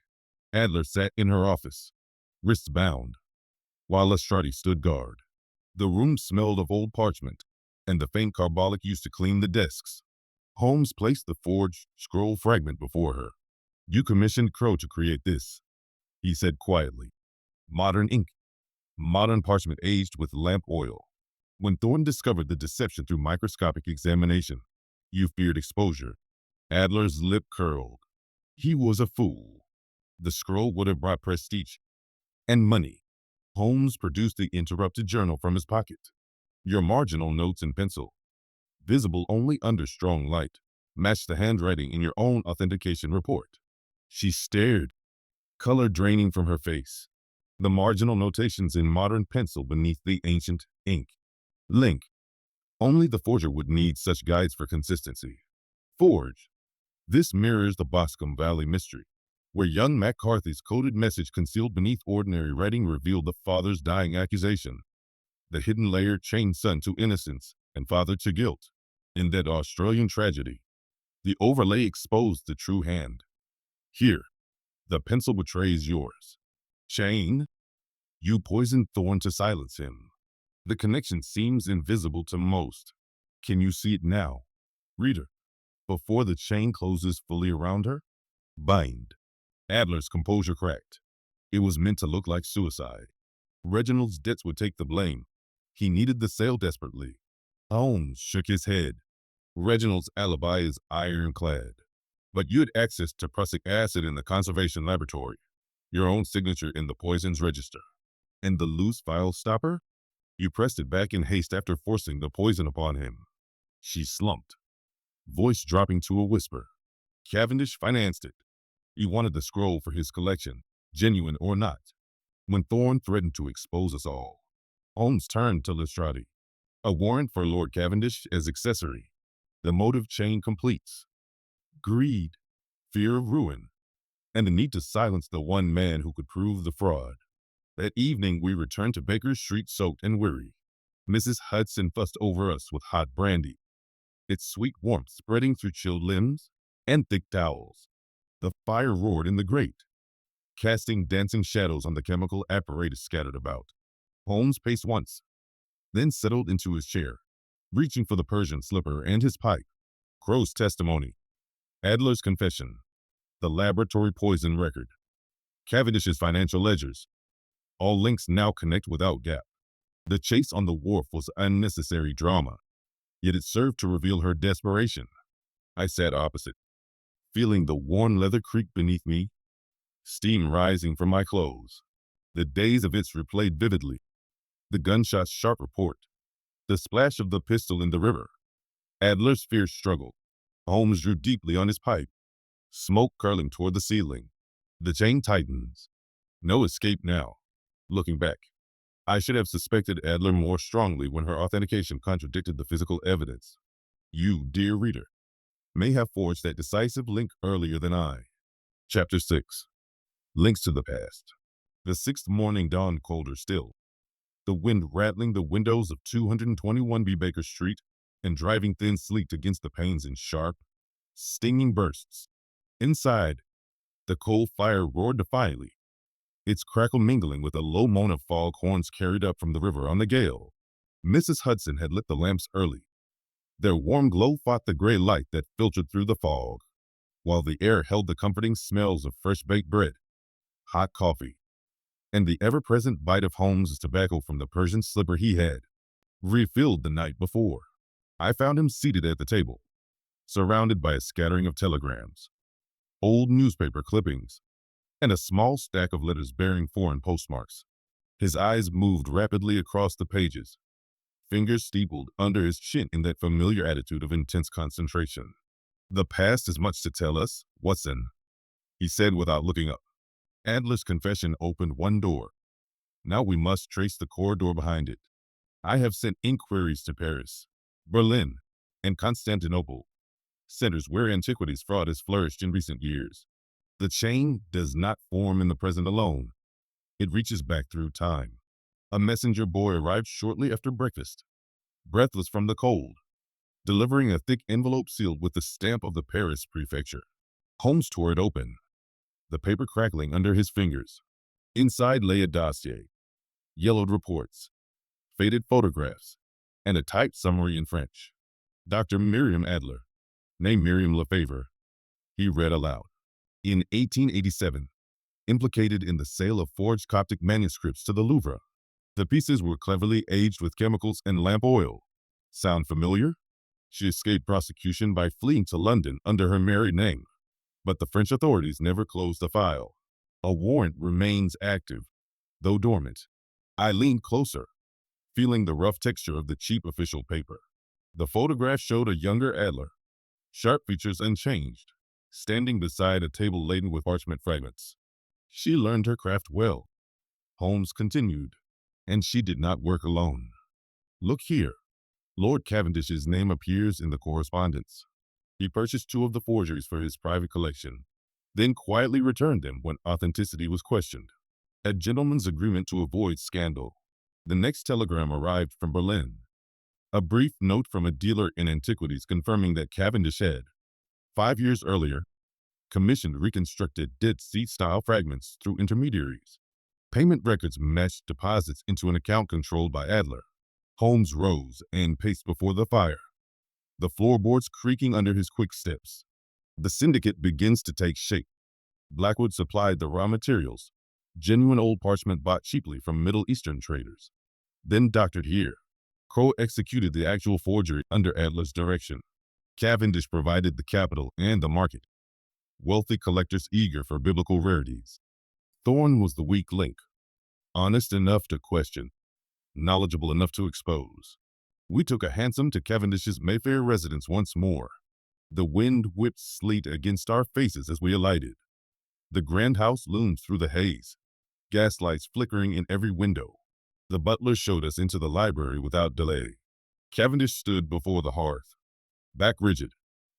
Adler sat in her office, wrists bound, while Lestrade stood guard. The room smelled of old parchment, and the faint carbolic used to clean the desks. Holmes placed the forged scroll fragment before her. "You commissioned Crow to create this," he said quietly. "Modern ink, modern parchment aged with lamp oil. When Thorne discovered the deception through microscopic examination, you feared exposure." Adler's lip curled. He was a fool. The scroll would have brought prestige and money. Holmes produced the interrupted journal from his pocket. "Your marginal notes in pencil, visible only under strong light, match the handwriting in your own authentication report." She stared, color draining from her face. The marginal notations in modern pencil beneath the ancient ink. Link. Only the forger would need such guides for consistency. Forge. This mirrors the Boscombe Valley mystery, where young McCarthy's coded message concealed beneath ordinary writing revealed the father's dying accusation. The hidden layer chained son to innocence and father to guilt. In that Australian tragedy, the overlay exposed the true hand. Here, the pencil betrays yours. Chain, you poisoned Thorne to silence him. The connection seems invisible to most. Can you see it now, reader, before the chain closes fully around her? Bind. Adler's composure cracked. It was meant to look like suicide. Reginald's debts would take the blame. He needed the sale desperately. Holmes shook his head. "Reginald's alibi is ironclad. But you had access to prussic acid in the conservation laboratory, your own signature in the poisons register. And the loose file stopper? You pressed it back in haste after forcing the poison upon him." She slumped, voice dropping to a whisper. "Cavendish financed it. He wanted the scroll for his collection, genuine or not. When Thorne threatened to expose us all." Holmes turned to Lestrade. "A warrant for Lord Cavendish as accessory. The motive chain completes. Greed, fear of ruin, and the need to silence the one man who could prove the fraud." That evening we returned to Baker Street soaked and weary. Mrs. Hudson fussed over us with hot brandy, its sweet warmth spreading through chilled limbs and thick towels. The fire roared in the grate, casting dancing shadows on the chemical apparatus scattered about. Holmes paced once, then settled into his chair, reaching for the Persian slipper and his pipe. Crow's testimony, Adler's confession, the laboratory poison record, Cavendish's financial ledgers. All links now connect without gap. The chase on the wharf was unnecessary drama, yet it served to reveal her desperation. I sat opposite, feeling the worn leather creak beneath me, steam rising from my clothes. The days of it replayed vividly. The gunshot's sharp report, the splash of the pistol in the river, Adler's fierce struggle. Holmes drew deeply on his pipe, smoke curling toward the ceiling. The chain tightens. No escape now. Looking back, I should have suspected Adler more strongly when her authentication contradicted the physical evidence. You, dear reader, may have forged that decisive link earlier than I. Chapter 6. Links to the Past. The sixth morning dawned colder still, the wind rattling the windows of 221B Baker Street and driving thin sleet against the panes in sharp, stinging bursts. Inside, the coal fire roared defiantly, its crackle mingling with a low moan of fog horns carried up from the river on the gale. Mrs. Hudson had lit the lamps early. Their warm glow fought the gray light that filtered through the fog, while the air held the comforting smells of fresh-baked bread, hot coffee, and the ever-present bite of Holmes' tobacco from the Persian slipper he had refilled the night before. I found him seated at the table, surrounded by a scattering of telegrams, old newspaper clippings, and a small stack of letters bearing foreign postmarks. His eyes moved rapidly across the pages, fingers steepled under his chin in that familiar attitude of intense concentration. "The past has much to tell us, Watson," he said without looking up. Adler's confession opened one door. Now we must trace the corridor behind it. I have sent inquiries to Paris, Berlin, and Constantinople, centers where antiquities fraud has flourished in recent years. The chain does not form in the present alone. It reaches back through time. A messenger boy arrived shortly after breakfast, breathless from the cold, delivering a thick envelope sealed with the stamp of the Paris prefecture. Holmes tore it open, the paper crackling under his fingers. Inside lay a dossier, yellowed reports, faded photographs, and a typed summary in French. Dr. Miriam Adler, née Miriam Lefebvre, he read aloud. In 1887, implicated in the sale of forged Coptic manuscripts to the Louvre. The pieces were cleverly aged with chemicals and lamp oil. Sound familiar? She escaped prosecution by fleeing to London under her married name. But the French authorities never closed the file. A warrant remains active, though dormant. I leaned closer, feeling the rough texture of the cheap official paper. The photograph showed a younger Adler, sharp features unchanged, standing beside a table laden with parchment fragments. She learned her craft well, Holmes continued, and she did not work alone. Look here. Lord Cavendish's name appears in the correspondence. He purchased 2 of the forgeries for his private collection, then quietly returned them when authenticity was questioned. A gentleman's agreement to avoid scandal. The next telegram arrived from Berlin. A brief note from a dealer in antiquities confirming that Cavendish had, 5 years earlier, commissioned reconstructed Dead Sea-style fragments through intermediaries. Payment records matched deposits into an account controlled by Adler. Holmes rose and paced before the fire, the floorboards creaking under his quick steps. The syndicate begins to take shape. Blackwood supplied the raw materials, genuine old parchment bought cheaply from Middle Eastern traders. Then doctored here. Crowe executed the actual forgery under Adler's direction. Cavendish provided the capital and the market. Wealthy collectors eager for biblical rarities. Thorne was the weak link, honest enough to question, knowledgeable enough to expose. We took a hansom to Cavendish's Mayfair residence once more. The wind whipped sleet against our faces as we alighted. The grand house loomed through the haze, gaslights flickering in every window. The butler showed us into the library without delay. Cavendish stood before the hearth, back rigid,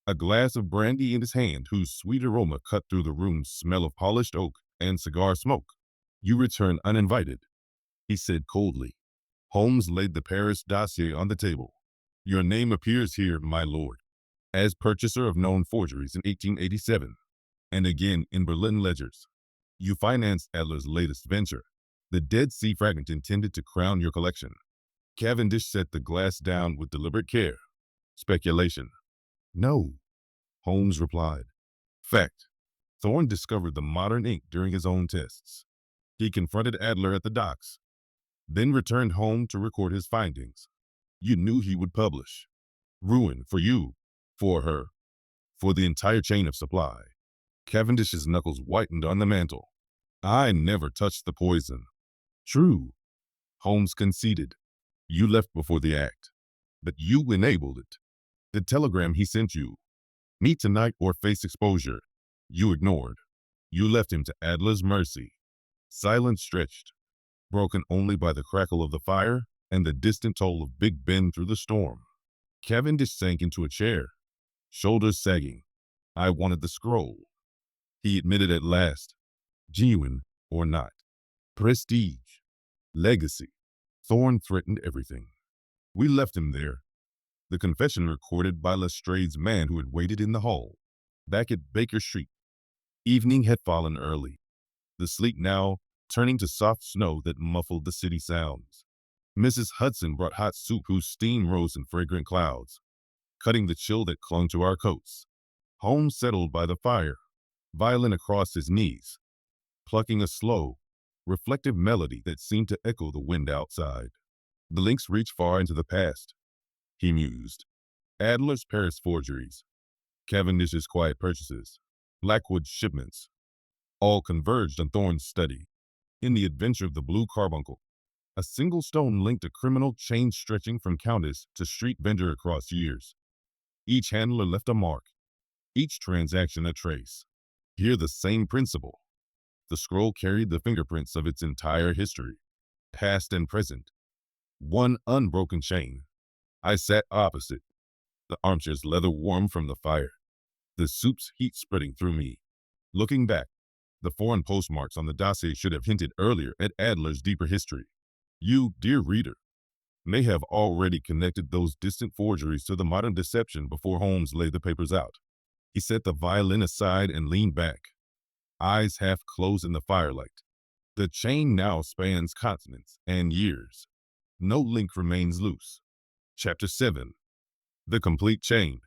a glass of brandy in his hand whose sweet aroma cut through the room's smell of polished oak and cigar smoke. "You return uninvited," he said coldly. Holmes laid the Paris dossier on the table. "Your name appears here, my lord, as purchaser of known forgeries in 1887, and again in Berlin ledgers. You financed Adler's latest venture, the Dead Sea fragment intended to crown your collection." Cavendish set the glass down with deliberate care. "Speculation." "No," Holmes replied. "Fact. Thorne discovered the modern ink during his own tests. He confronted Adler at the docks, then returned home to record his findings. You knew he would publish. Ruin for you, for her, for the entire chain of supply." Cavendish's knuckles whitened on the mantel. "I never touched the poison." "True," Holmes conceded. "You left before the act, but you enabled it. The telegram he sent you, 'Meet tonight or face exposure,' you ignored. You left him to Adler's mercy." Silence stretched, broken only by the crackle of the fire and the distant toll of Big Ben through the storm. Cavendish sank into a chair, shoulders sagging. "I wanted the scroll," he admitted at last. "Genuine or not. Prestige. Legacy." Thorne threatened everything. We left him there. The confession recorded by Lestrade's man who had waited in the hall. Back at Baker Street, evening had fallen early, the sleet now turning to soft snow that muffled the city sounds. Mrs. Hudson brought hot soup whose steam rose in fragrant clouds, cutting the chill that clung to our coats. Holmes settled by the fire, violin across his knees, plucking a slow, reflective melody that seemed to echo the wind outside. "The links reach far into the past," he mused. Adler's Paris forgeries, Cavendish's quiet purchases, Blackwood's shipments, all converged on Thorne's study. In the adventure of the Blue Carbuncle, a single stone linked a criminal chain stretching from countess to street vendor across years. Each handler left a mark, each transaction a trace. Here the same principle. The scroll carried the fingerprints of its entire history, past and present. One unbroken chain. I sat opposite, the armchair's leather warm from the fire, the soup's heat spreading through me. Looking back, the foreign postmarks on the dossier should have hinted earlier at Adler's deeper history. You, dear reader, may have already connected those distant forgeries to the modern deception before Holmes laid the papers out. He set the violin aside and leaned back, eyes half closed in the firelight. The chain now spans continents and years. No link remains loose. Chapter 7. The Complete Chain.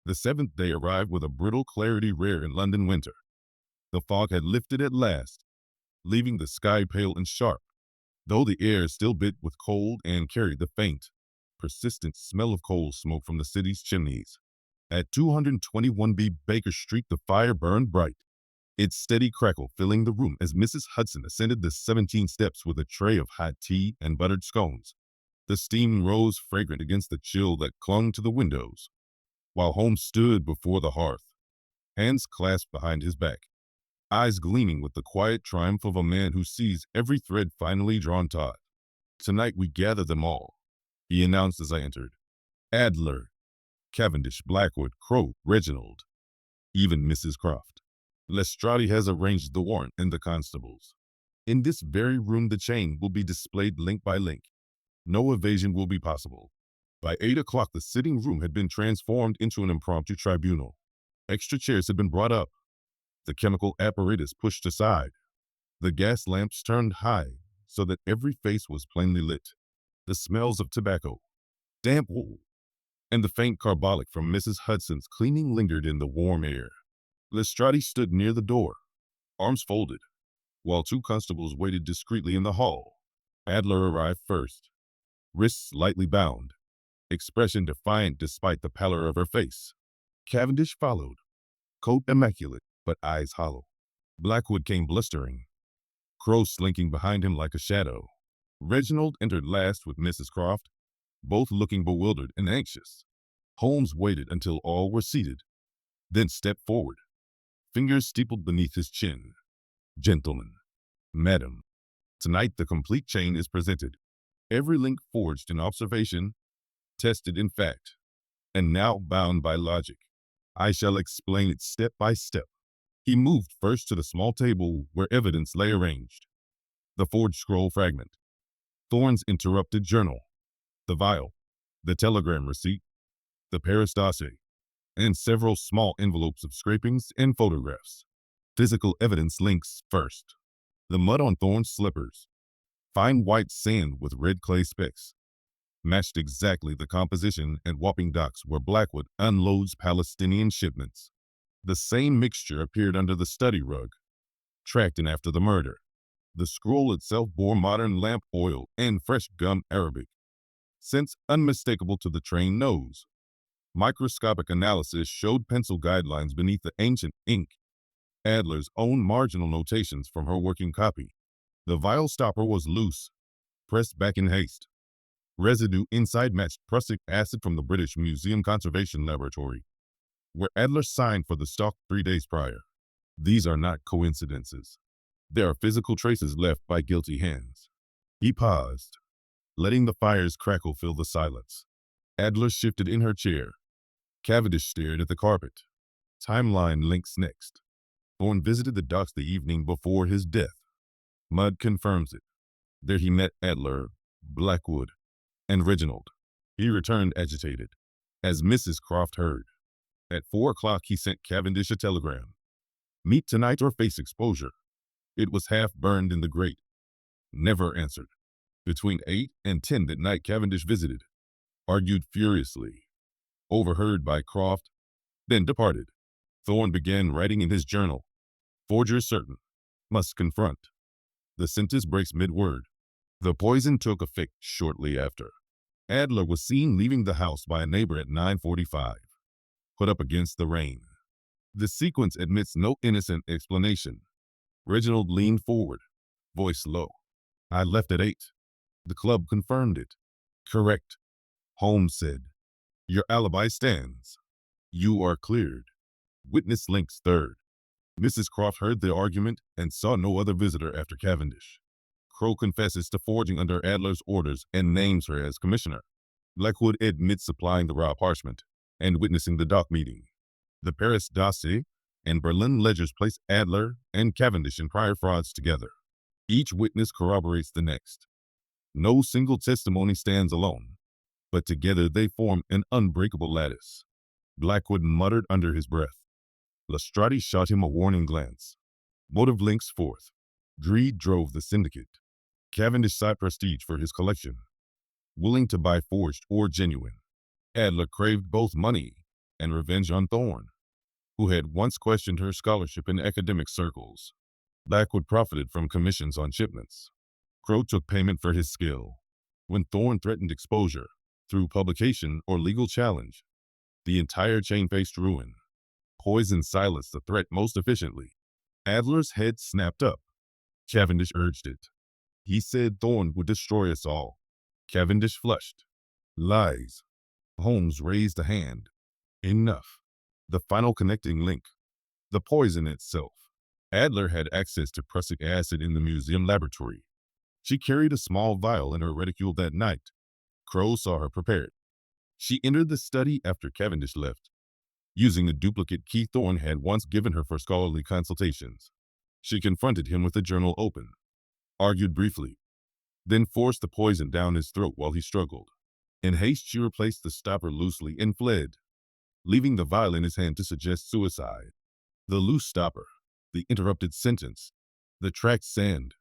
The seventh day arrived with a brittle clarity rare in London winter. The fog had lifted at last, leaving the sky pale and sharp, though the air still bit with cold and carried the faint, persistent smell of coal smoke from the city's chimneys. At 221B Baker Street, the fire burned bright, its steady crackle filling the room as Mrs. Hudson ascended the 17 steps with a tray of hot tea and buttered scones. The steam rose fragrant against the chill that clung to the windows, while Holmes stood before the hearth, hands clasped behind his back, eyes gleaming with the quiet triumph of a man who sees every thread finally drawn taut. "Tonight we gather them all," he announced as I entered. "Adler, Cavendish, Blackwood, Crowe, Reginald, even Mrs. Croft. Lestrade has arranged the warrant and the constables. In this very room the chain will be displayed link by link. No evasion will be possible." By 8 o'clock, the sitting room had been transformed into an impromptu tribunal. Extra chairs had been brought up, the chemical apparatus pushed aside, the gas lamps turned high so that every face was plainly lit. The smells of tobacco, damp wool, and the faint carbolic from Mrs. Hudson's cleaning lingered in the warm air. Lestrade stood near the door, arms folded, while 2 constables waited discreetly in the hall. Adler arrived first, wrists lightly bound, expression defiant despite the pallor of her face. Cavendish followed, coat immaculate, but eyes hollow. Blackwood came blustering, Crowe slinking behind him like a shadow. Reginald entered last with Mrs. Croft, both looking bewildered and anxious. Holmes waited until all were seated, then stepped forward, fingers steepled beneath his chin. "Gentlemen, madam, tonight the complete chain is presented, every link forged in observation, tested in fact, and now bound by logic. I shall explain it step by step." He moved first to the small table where evidence lay arranged. The forged scroll fragment, Thorne's interrupted journal, the vial, the telegram receipt, the Paris dossier, and several small envelopes of scrapings and photographs. Physical evidence links first. The mud on Thorne's slippers, fine white sand with red clay specks, matched exactly the composition at Wapping Docks where Blackwood unloads Palestinian shipments. The same mixture appeared under the study rug, tracked in after the murder. The scroll itself bore modern lamp oil and fresh gum Arabic, scents unmistakable to the trained nose. Microscopic analysis showed pencil guidelines beneath the ancient ink, Adler's own marginal notations from her working copy. The vial stopper was loose, pressed back in haste. Residue inside matched prussic acid from the British Museum Conservation Laboratory, where Adler signed for the stock 3 days prior. These are not coincidences. There are physical traces left by guilty hands. He paused, letting the fire's crackle fill the silence. Adler shifted in her chair. Cavendish stared at the carpet. Timeline links next. Thorne visited the docks the evening before his death. Mud confirms it. There he met Adler, Blackwood, and Reginald. He returned agitated, as Mrs. Croft heard. At 4 o'clock, he sent Cavendish a telegram. "Meet tonight or face exposure." It was half burned in the grate. Never answered. Between 8 and 10 that night, Cavendish visited, argued furiously, overheard by Croft, then departed. Thorne began writing in his journal. "Forger certain. Must confront." The sentence breaks mid-word. The poison took effect shortly after. Adler was seen leaving the house by a neighbor at 9:45. Put up against the rain. The sequence admits no innocent explanation. Reginald leaned forward, voice low. "I left at 8. The club confirmed it." "Correct," Holmes said. "Your alibi stands. You are cleared." Witness links third. Mrs. Croft heard the argument and saw no other visitor after Cavendish. Crowe confesses to forging under Adler's orders and names her as commissioner. Blackwood admits supplying the raw parchment and witnessing the dock meeting. The Paris dossier and Berlin ledgers place Adler and Cavendish in prior frauds together. Each witness corroborates the next. No single testimony stands alone, but together they form an unbreakable lattice. Blackwood muttered under his breath. Lestrade shot him a warning glance. Motive links forth. Greed drove the syndicate. Cavendish sought prestige for his collection. willing to buy forged or genuine. Adler craved both money and revenge on Thorne, who had once questioned her scholarship in academic circles. Blackwood profited from commissions on shipments. Crow took payment for his skill. When Thorne threatened exposure through publication or legal challenge, the entire chain faced ruin. Poison silenced the threat most efficiently. Adler's head snapped up. Cavendish urged it. He said Thorne would destroy us all. Cavendish flushed. Lies. Holmes raised a hand. Enough. The final connecting link. The poison itself. Adler had access to prussic acid in the museum laboratory. She carried a small vial in her reticule that night. Crow saw her prepared. She entered the study after Cavendish left, using a duplicate key Thorne had once given her for scholarly consultations. She confronted him with the journal open, argued briefly, then forced the poison down his throat while he struggled. In haste, she replaced the stopper loosely and fled, leaving the vial in his hand to suggest suicide. The loose stopper, the interrupted sentence, the tracked sand,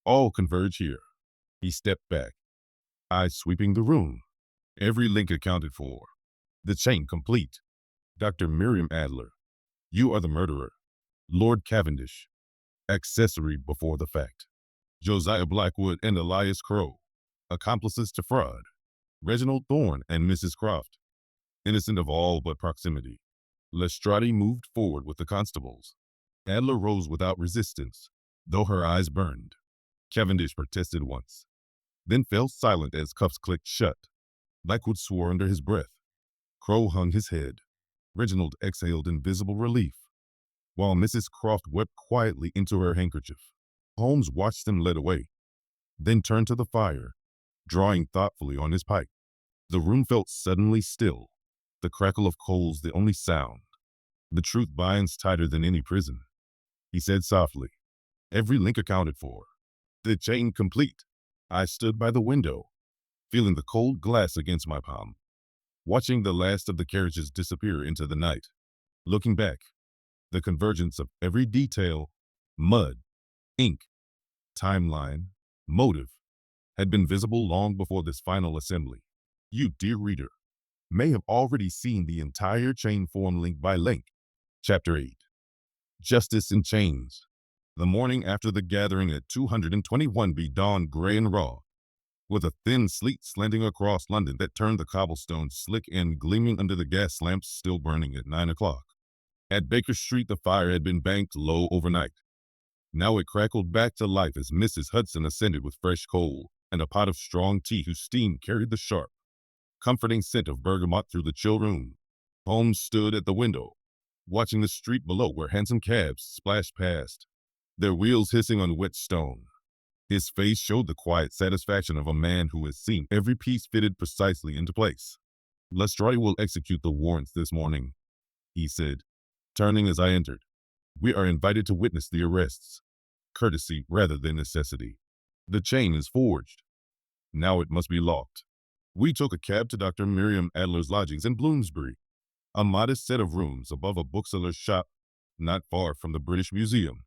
all converge here. He stepped back, eyes sweeping the room. Every link accounted for. The chain complete. Dr. Miriam Adler, you are the murderer. Lord Cavendish, accessory before the fact. Josiah Blackwood and Elias Crow, accomplices to fraud. Reginald Thorne and Mrs. Croft, innocent of all but proximity. Lestrade moved forward with the constables. Adler rose without resistance, though her eyes burned. Cavendish protested once, then fell silent as cuffs clicked shut. Blackwood swore under his breath. Crow hung his head. Reginald exhaled in visible relief, while Mrs. Croft wept quietly into her handkerchief. Holmes watched them led away, then turned to the fire, drawing thoughtfully on his pipe. The room felt suddenly still, the crackle of coals the only sound. The truth binds tighter than any prison, he said softly. Every link accounted for. The chain complete. I stood by the window, feeling the cold glass against my palm, watching the last of the carriages disappear into the night. Looking back, the convergence of every detail, mud, ink, timeline, motive, had been visible long before this final assembly. You, dear reader, may have already seen the entire chain form link by link. Chapter 8. Justice in Chains. The morning after the gathering at 221B dawned gray and raw, with a thin sleet slanting across London that turned the cobblestones slick and gleaming under the gas lamps still burning at 9 o'clock. At Baker Street, the fire had been banked low overnight. Now it crackled back to life as Mrs. Hudson ascended with fresh coal and a pot of strong tea whose steam carried the sharp, comforting scent of bergamot through the chill room. Holmes stood at the window, watching the street below where hansom cabs splashed past, their wheels hissing on wet stone. His face showed the quiet satisfaction of a man who has seen every piece fitted precisely into place. Lestrade will execute the warrants this morning, he said, turning as I entered. We are invited to witness the arrests. Courtesy rather than necessity. The chain is forged. Now it must be locked. We took a cab to Dr. Miriam Adler's lodgings in Bloomsbury, a modest set of rooms above a bookseller's shop not far from the British Museum.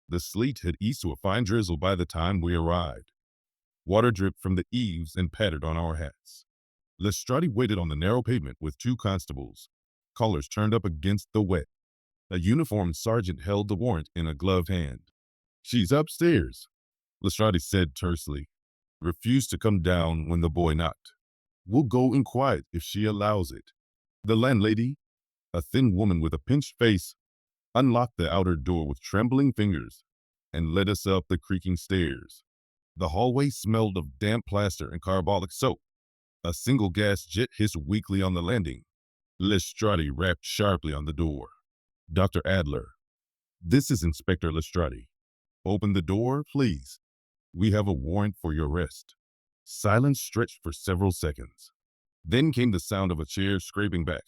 The sleet had eased to a fine drizzle by the time we arrived. Water dripped from the eaves and pattered on our hats. Lestrade waited on the narrow pavement with two constables, collars turned up against the wet. A uniformed sergeant held the warrant in a gloved hand. She's upstairs, Lestrade said tersely. Refused to come down when the boy knocked. We'll go in quiet if she allows it. The landlady, a thin woman with a pinched face, unlocked the outer door with trembling fingers and led us up the creaking stairs. The hallway smelled of damp plaster and carbolic soap. A single gas jet hissed weakly on the landing. Lestrade rapped sharply on the door. Dr. Adler, this is Inspector Lestrade. Open the door, please. We have a warrant for your arrest. Silence stretched for several seconds. Then came the sound of a chair scraping back,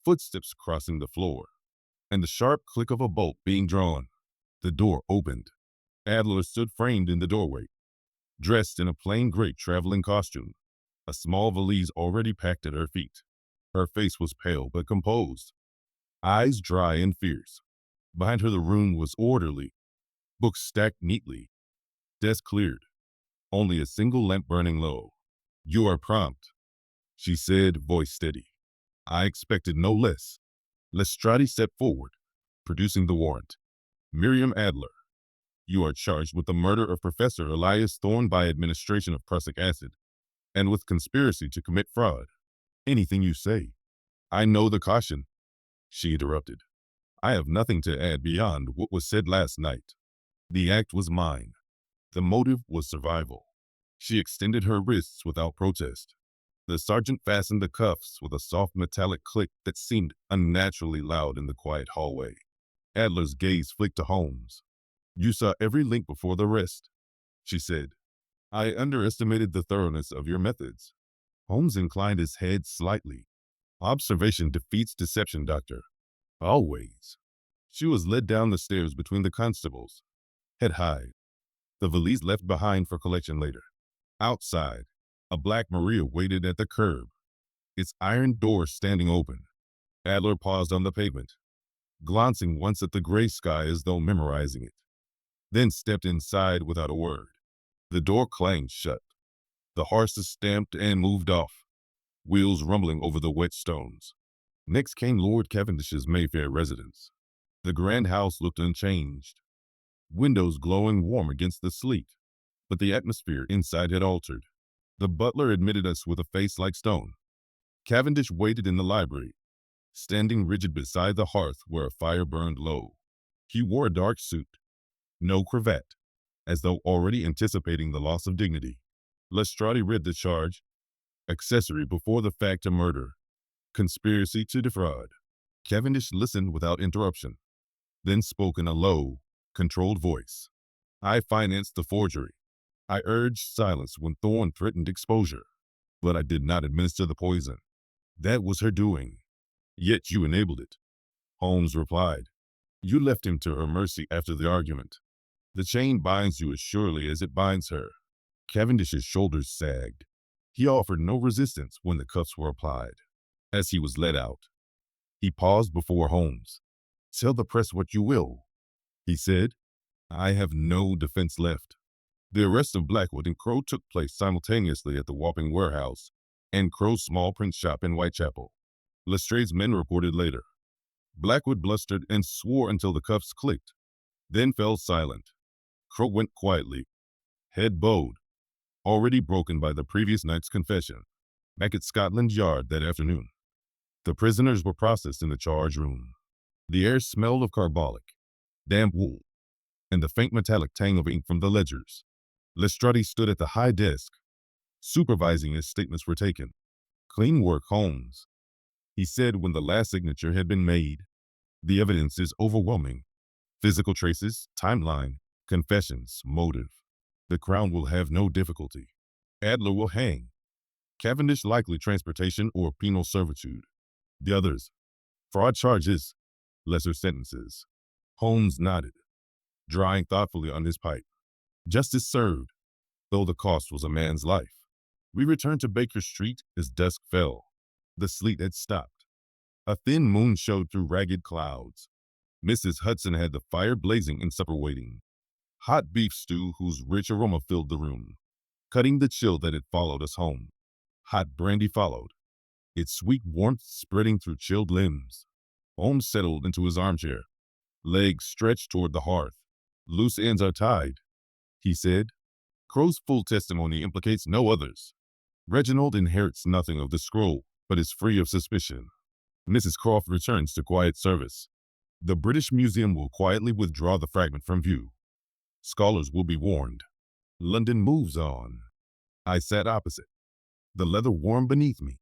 footsteps crossing the floor, and the sharp click of a bolt being drawn. The door opened. Adler stood framed in the doorway, dressed in a plain gray traveling costume, a small valise already packed at her feet. Her face was pale but composed, eyes dry and fierce. Behind her the room was orderly, books stacked neatly, desk cleared, only a single lamp burning low. You are prompt, she said, voice steady. I expected no less. Lestrade stepped forward, producing the warrant. Miriam Adler, you are charged with the murder of Professor Elias Thorne by administration of prussic acid, and with conspiracy to commit fraud. Anything you say. I know the caution, she interrupted. I have nothing to add beyond what was said last night. The act was mine. The motive was survival. She extended her wrists without protest. The sergeant fastened the cuffs with a soft metallic click that seemed unnaturally loud in the quiet hallway. Adler's gaze flicked to Holmes. You saw every link before the rest, she said. I underestimated the thoroughness of your methods. Holmes inclined his head slightly. Observation defeats deception, Doctor. Always. She was led down the stairs between the constables, head high, the valise left behind for collection later. Outside, a black Maria waited at the curb, its iron door standing open. Adler paused on the pavement, glancing once at the gray sky as though memorizing it, then stepped inside without a word. The door clanged shut. The horses stamped and moved off, wheels rumbling over the wet stones. Next came Lord Cavendish's Mayfair residence. The grand house looked unchanged, windows glowing warm against the sleet, but the atmosphere inside had altered. The butler admitted us with a face like stone. Cavendish waited in the library, standing rigid beside the hearth where a fire burned low. He wore a dark suit, no cravat, as though already anticipating the loss of dignity. Lestrade read the charge: accessory before the fact to murder, conspiracy to defraud. Cavendish listened without interruption, then spoke in a low, controlled voice. I financed the forgery. I urged silence when Thorne threatened exposure, but I did not administer the poison. That was her doing. Yet you enabled it, Holmes replied. You left him to her mercy after the argument. The chain binds you as surely as it binds her. Cavendish's shoulders sagged. He offered no resistance when the cuffs were applied. As he was led out, he paused before Holmes. Tell the press what you will, he said. I have no defense left. The arrest of Blackwood and Crow took place simultaneously at the Wapping warehouse and Crow's small print shop in Whitechapel. Lestrade's men reported later. Blackwood blustered and swore until the cuffs clicked, then fell silent. Crow went quietly, head bowed, already broken by the previous night's confession, back at Scotland Yard that afternoon. The prisoners were processed in the charge room. The air smelled of carbolic, damp wool, and the faint metallic tang of ink from the ledgers. Lestrade stood at the high desk, supervising as statements were taken. Clean work, Holmes, he said when the last signature had been made. The evidence is overwhelming. Physical traces, timeline, confessions, motive. The Crown will have no difficulty. Adler will hang. Cavendish likely transportation or penal servitude. The others, fraud charges, lesser sentences. Holmes nodded, drawing thoughtfully on his pipe. Justice served, though the cost was a man's life. We returned to Baker Street as dusk fell. The sleet had stopped. A thin moon showed through ragged clouds. Mrs. Hudson had the fire blazing and supper waiting. Hot beef stew whose rich aroma filled the room, cutting the chill that had followed us home. Hot brandy followed, its sweet warmth spreading through chilled limbs. Holmes settled into his armchair, legs stretched toward the hearth. Loose ends are tied, he said. Crow's full testimony implicates no others. Reginald inherits nothing of the scroll, but is free of suspicion. Mrs. Croft returns to quiet service. The British Museum will quietly withdraw the fragment from view. Scholars will be warned. London moves on. I sat opposite, the leather warm beneath me,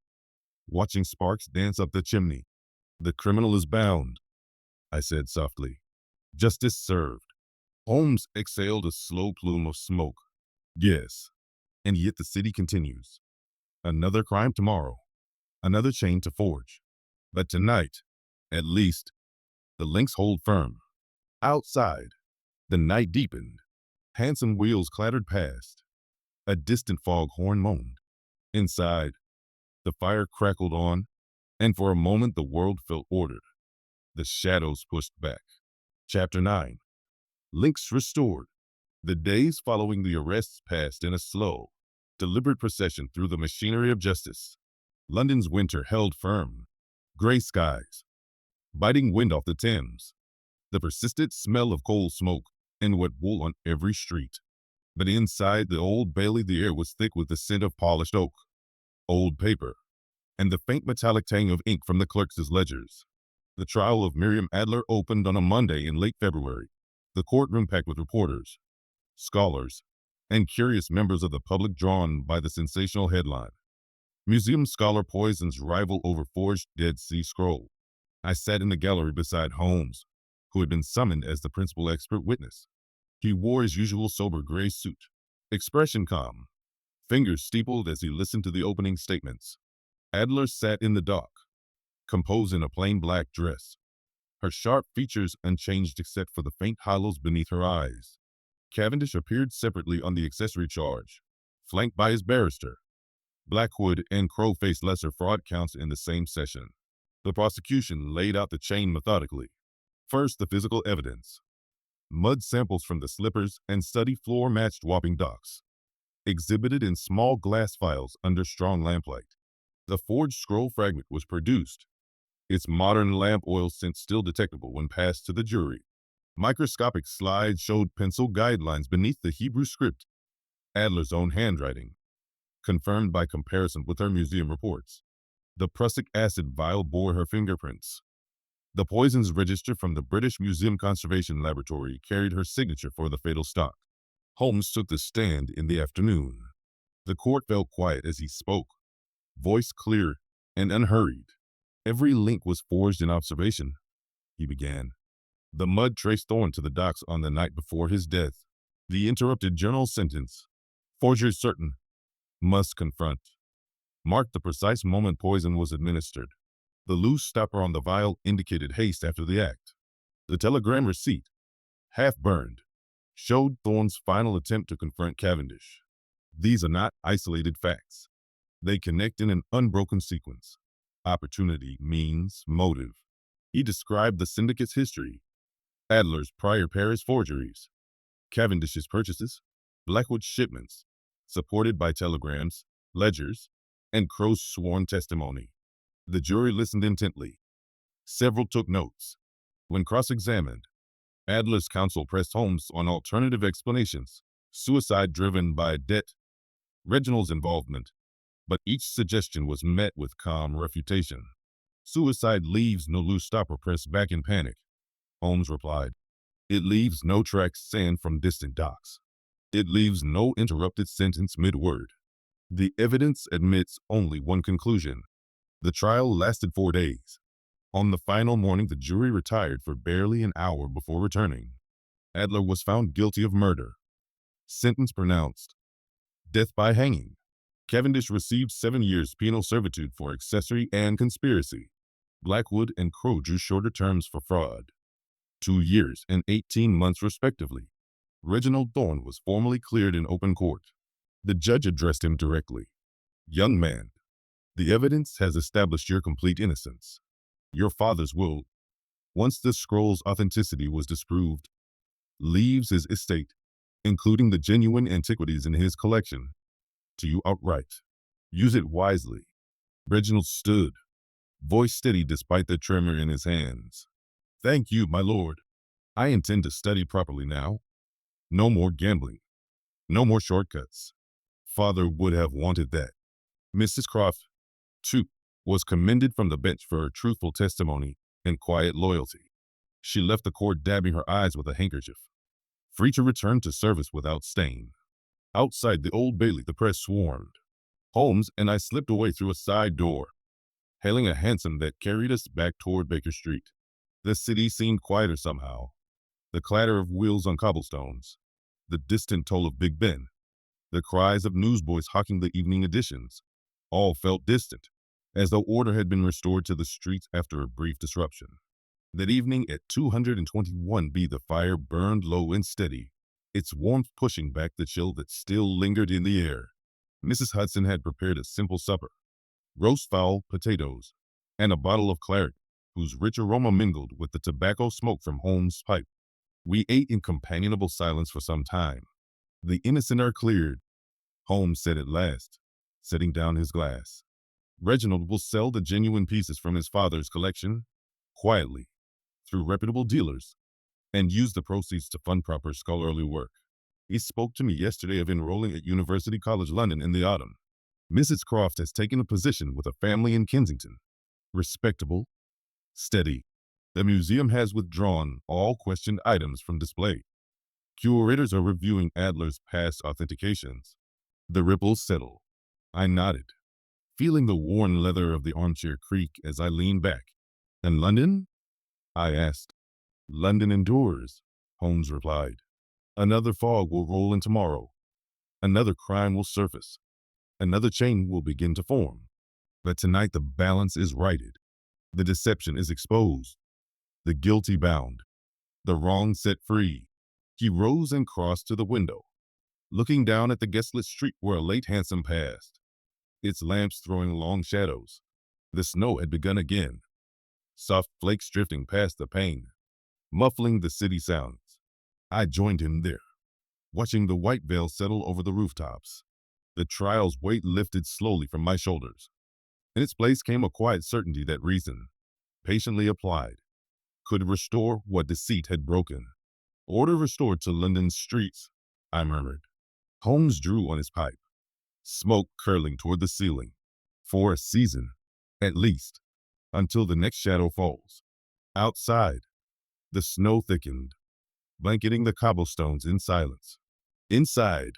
watching sparks dance up the chimney. The criminal is bound, I said softly. Justice served. Holmes exhaled a slow plume of smoke. Yes, and yet the city continues. Another crime tomorrow, another chain to forge. But tonight, at least, the links hold firm. Outside, the night deepened. Hansom wheels clattered past. A distant foghorn moaned. Inside, the fire crackled on, and for a moment the world felt ordered. The shadows pushed back. Chapter 9. Links restored. The days following the arrests passed in a slow, deliberate procession through the machinery of justice. London's winter held firm. Gray skies, biting wind off the Thames, the persistent smell of coal smoke and wet wool on every street. But inside the Old Bailey the air was thick with the scent of polished oak, old paper, and the faint metallic tang of ink from the clerks' ledgers. The trial of Miriam Adler opened on a Monday in late February, the courtroom packed with reporters, scholars, and curious members of the public drawn by the sensational headline. Museum scholar poisons rival over forged Dead Sea Scroll. I sat in the gallery beside Holmes, who had been summoned as the principal expert witness. He wore his usual sober gray suit, expression calm, fingers steepled as he listened to the opening statements. Adler sat in the dock, composed in a plain black dress, her sharp features unchanged except for the faint hollows beneath her eyes. Cavendish appeared separately on the accessory charge, flanked by his barrister. Blackwood and Crow faced lesser fraud counts in the same session. The prosecution laid out the chain methodically. First, the physical evidence. Mud samples from the slippers and study floor matched Wapping docks, exhibited in small glass vials under strong lamplight. The forged scroll fragment was produced, its modern lamp oil scent still detectable when passed to the jury. Microscopic slides showed pencil guidelines beneath the Hebrew script, Adler's own handwriting, confirmed by comparison with her museum reports. The prussic acid vial bore her fingerprints. The poisons register from the British Museum Conservation Laboratory carried her signature for the fatal stock. Holmes took the stand in the afternoon. The court fell quiet as he spoke, voice clear and unhurried. Every link was forged in observation, he began. The mud traced Thorne to the docks on the night before his death. The interrupted general sentence, forgery certain, must confront, marked the precise moment poison was administered. The loose stopper on the vial indicated haste after the act. The telegram receipt, half burned, showed Thorne's final attempt to confront Cavendish. These are not isolated facts. They connect in an unbroken sequence. Opportunity, means, motive. He described the syndicate's history, Adler's prior Paris forgeries, Cavendish's purchases, Blackwood's shipments, supported by telegrams, ledgers, and Crow's sworn testimony. The jury listened intently. Several took notes. When cross-examined, Adler's counsel pressed Holmes on alternative explanations, suicide driven by debt, Reginald's involvement, but each suggestion was met with calm refutation. Suicide leaves no loose stopper pressed back in panic, Holmes replied. It leaves no tracks sand from distant docks. It leaves no interrupted sentence mid-word. The evidence admits only one conclusion. The trial lasted 4 days. On the final morning, the jury retired for barely an hour before returning. Adler was found guilty of murder. Sentence pronounced, death by hanging. Cavendish received 7 years penal servitude for accessory and conspiracy. Blackwood and Crow drew shorter terms for fraud, 2 years and 18 months respectively. Reginald Thorne was formally cleared in open court. The judge addressed him directly. Young man, the evidence has established your complete innocence. Your father's will, once the scroll's authenticity was disproved, leaves his estate, including the genuine antiquities in his collection, to you outright. Use it wisely. Reginald stood, voice steady despite the tremor in his hands. Thank you, my lord. I intend to study properly now. No more gambling. No more shortcuts. Father would have wanted that. Mrs. Croft, too, was commended from the bench for her truthful testimony and quiet loyalty. She left the court dabbing her eyes with a handkerchief, free to return to service without stain. Outside the Old Bailey, the press swarmed. Holmes and I slipped away through a side door, hailing a hansom that carried us back toward Baker Street. The city seemed quieter somehow. The clatter of wheels on cobblestones, the distant toll of Big Ben, the cries of newsboys hawking the evening editions, all felt distant, as though order had been restored to the streets after a brief disruption. That evening at 221B, the fire burned low and steady, its warmth pushing back the chill that still lingered in the air. Mrs. Hudson had prepared a simple supper, roast fowl, potatoes, and a bottle of claret, whose rich aroma mingled with the tobacco smoke from Holmes' pipe. We ate in companionable silence for some time. The innocent are cleared, Holmes said at last, setting down his glass. Reginald will sell the genuine pieces from his father's collection, quietly, through reputable dealers, and use the proceeds to fund proper scholarly work. He spoke to me yesterday of enrolling at University College London in the autumn. Mrs. Croft has taken a position with a family in Kensington. Respectable, steady. The museum has withdrawn all questioned items from display. Curators are reviewing Adler's past authentications. The ripples settle. I nodded, feeling the worn leather of the armchair creak as I leaned back. And London? I asked. London endures, Holmes replied. Another fog will roll in tomorrow. Another crime will surface. Another chain will begin to form. But tonight the balance is righted. The deception is exposed. The guilty bound. The wrong set free. He rose and crossed to the window, looking down at the guestlit street where a late hansom passed, its lamps throwing long shadows. The snow had begun again, soft flakes drifting past the pane, muffling the city sounds. I joined him there, watching the white veil settle over the rooftops. The trial's weight lifted slowly from my shoulders. In its place came a quiet certainty that reason, patiently applied, could restore what deceit had broken. Order restored to London's streets, I murmured. Holmes drew on his pipe, smoke curling toward the ceiling. For a season, at least, until the next shadow falls. Outside, the snow thickened, blanketing the cobblestones in silence. Inside,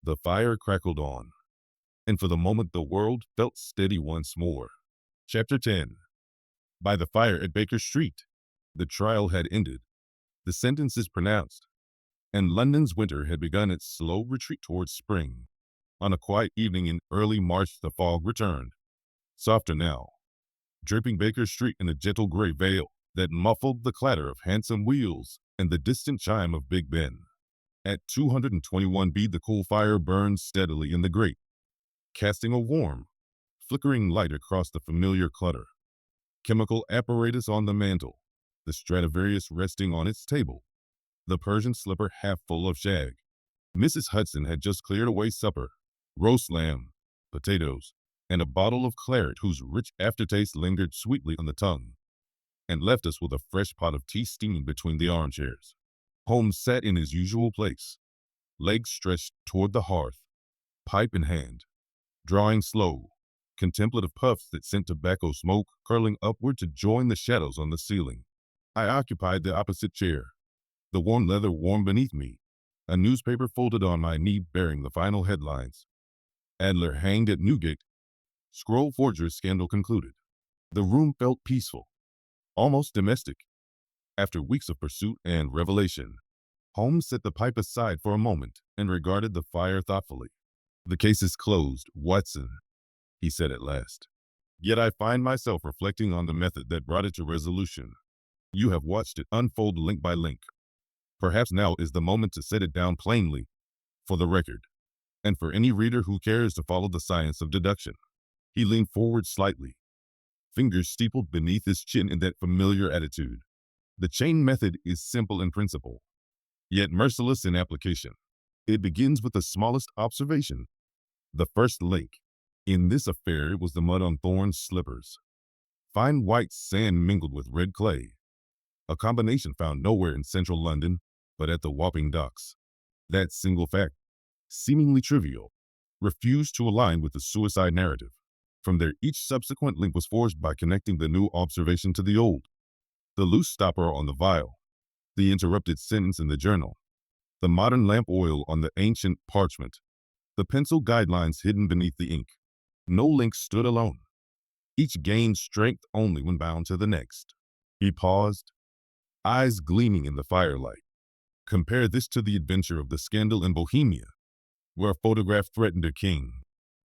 the fire crackled on, and for the moment the world felt steady once more. Chapter 10. By the fire at Baker Street, the trial had ended, the sentences pronounced, and London's winter had begun its slow retreat towards spring. On a quiet evening in early March the fog returned, softer now, draping Baker Street in a gentle gray veil that muffled the clatter of hansom wheels and the distant chime of Big Ben. At 221B the coal fire burned steadily in the grate, casting a warm, flickering light across the familiar clutter. Chemical apparatus on the mantel, the Stradivarius resting on its table, the Persian slipper half full of shag. Mrs. Hudson had just cleared away supper, roast lamb, potatoes, and a bottle of claret whose rich aftertaste lingered sweetly on the tongue, and left us with a fresh pot of tea steaming between the armchairs. Holmes sat in his usual place, legs stretched toward the hearth, pipe in hand, drawing slow, contemplative puffs that sent tobacco smoke curling upward to join the shadows on the ceiling. I occupied the opposite chair, the warm leather warm beneath me, a newspaper folded on my knee bearing the final headlines. Adler hanged at Newgate. Scroll forgery scandal concluded. The room felt peaceful, almost domestic. After weeks of pursuit and revelation, Holmes set the pipe aside for a moment and regarded the fire thoughtfully. The case is closed, Watson, he said at last. Yet I find myself reflecting on the method that brought it to resolution. You have watched it unfold link by link. Perhaps now is the moment to set it down plainly, for the record, and for any reader who cares to follow the science of deduction. He leaned forward slightly, fingers steepled beneath his chin in that familiar attitude. The chain method is simple in principle, yet merciless in application. It begins with the smallest observation, the first link. In this affair, it was the mud on Thorne's slippers. Fine white sand mingled with red clay, a combination found nowhere in central London but at the Wapping docks. That single fact, seemingly trivial, refused to align with the suicide narrative. From there, each subsequent link was forged by connecting the new observation to the old. The loose stopper on the vial, the interrupted sentence in the journal, the modern lamp oil on the ancient parchment, the pencil guidelines hidden beneath the ink. No link stood alone. Each gained strength only when bound to the next. He paused, eyes gleaming in the firelight. Compare this to the adventure of the scandal in Bohemia, where a photograph threatened a king.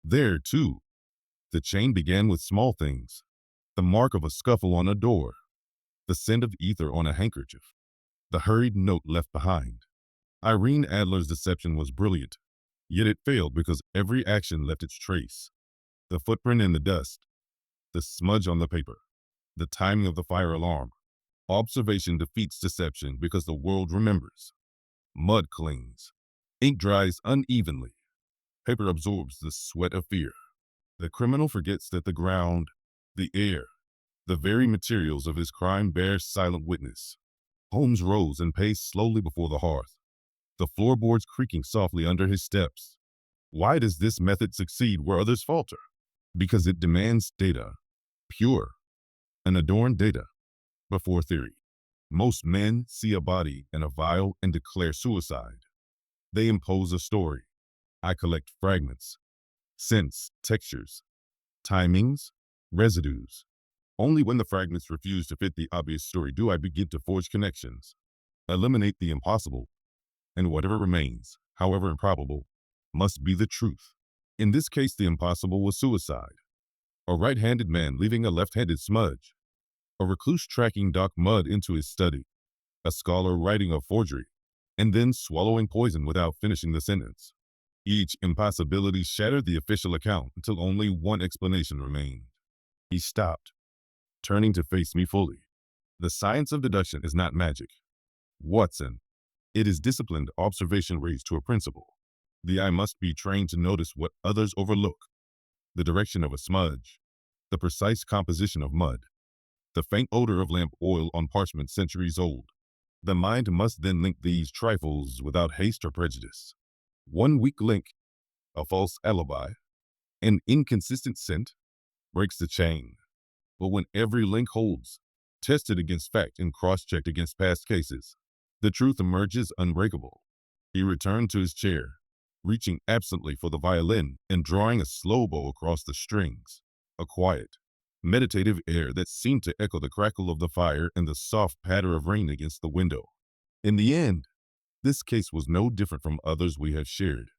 There, too, the chain began with small things, the mark of a scuffle on a door, the scent of ether on a handkerchief, the hurried note left behind. Irene Adler's deception was brilliant, yet it failed because every action left its trace. The footprint in the dust, the smudge on the paper, the timing of the fire alarm. Observation defeats deception because the world remembers. Mud clings. Ink dries unevenly. Paper absorbs the sweat of fear. The criminal forgets that the ground, the air, the very materials of his crime bear silent witness. Holmes rose and paced slowly before the hearth, the floorboards creaking softly under his steps. Why does this method succeed where others falter? Because it demands data, pure, unadorned data, before theory. Most men see a body and a vial and declare suicide. They impose a story. I collect fragments, scents, textures, timings, residues. Only when the fragments refuse to fit the obvious story do I begin to forge connections, eliminate the impossible, and whatever remains, however improbable, must be the truth. In this case, the impossible was suicide. A right-handed man leaving a left-handed smudge. A recluse tracking dark mud into his study. A scholar writing a forgery, and then swallowing poison without finishing the sentence. Each impossibility shattered the official account until only one explanation remained. He stopped, turning to face me fully. The science of deduction is not magic, Watson. It is disciplined observation raised to a principle. The eye must be trained to notice what others overlook. The direction of a smudge, the precise composition of mud, the faint odor of lamp oil on parchment centuries old. The mind must then link these trifles without haste or prejudice. One weak link, a false alibi, an inconsistent scent, breaks the chain. But when every link holds, tested against fact and cross-checked against past cases, the truth emerges unbreakable. He returned to his chair, reaching absently for the violin and drawing a slow bow across the strings, a quiet, meditative air that seemed to echo the crackle of the fire and the soft patter of rain against the window. In the end, this case was no different from others we have shared.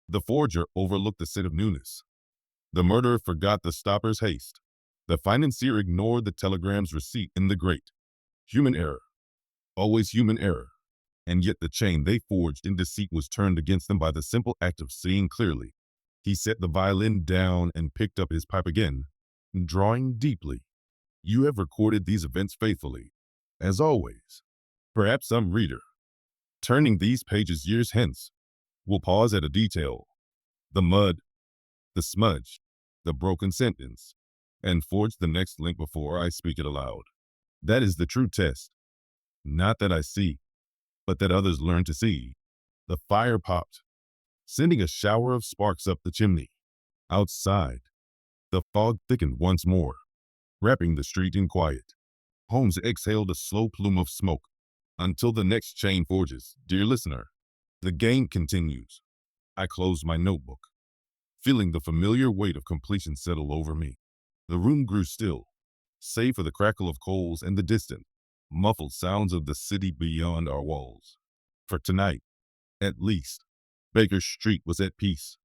The forger overlooked the scent of newness. The murderer forgot the stopper's haste. The financier ignored the telegram's receipt in the grate. Human error. Always human error. And yet the chain they forged in deceit was turned against them by the simple act of seeing clearly. He set the violin down and picked up his pipe again, drawing deeply. You have recorded these events faithfully, as always. Perhaps some reader, turning these pages years hence, will pause at a detail, the mud, the smudge, the broken sentence, and forge the next link before I speak it aloud. That is the true test. Not that I see, but that others learn to see. The fire popped, sending a shower of sparks up the chimney. Outside, the fog thickened once more, wrapping the street in quiet. Holmes exhaled a slow plume of smoke. Until the next chain forges, dear listener, the game continues. I closed my notebook, feeling the familiar weight of completion settle over me. The room grew still, save for the crackle of coals and the distant, muffled sounds of the city beyond our walls. For tonight, at least, Baker Street was at peace.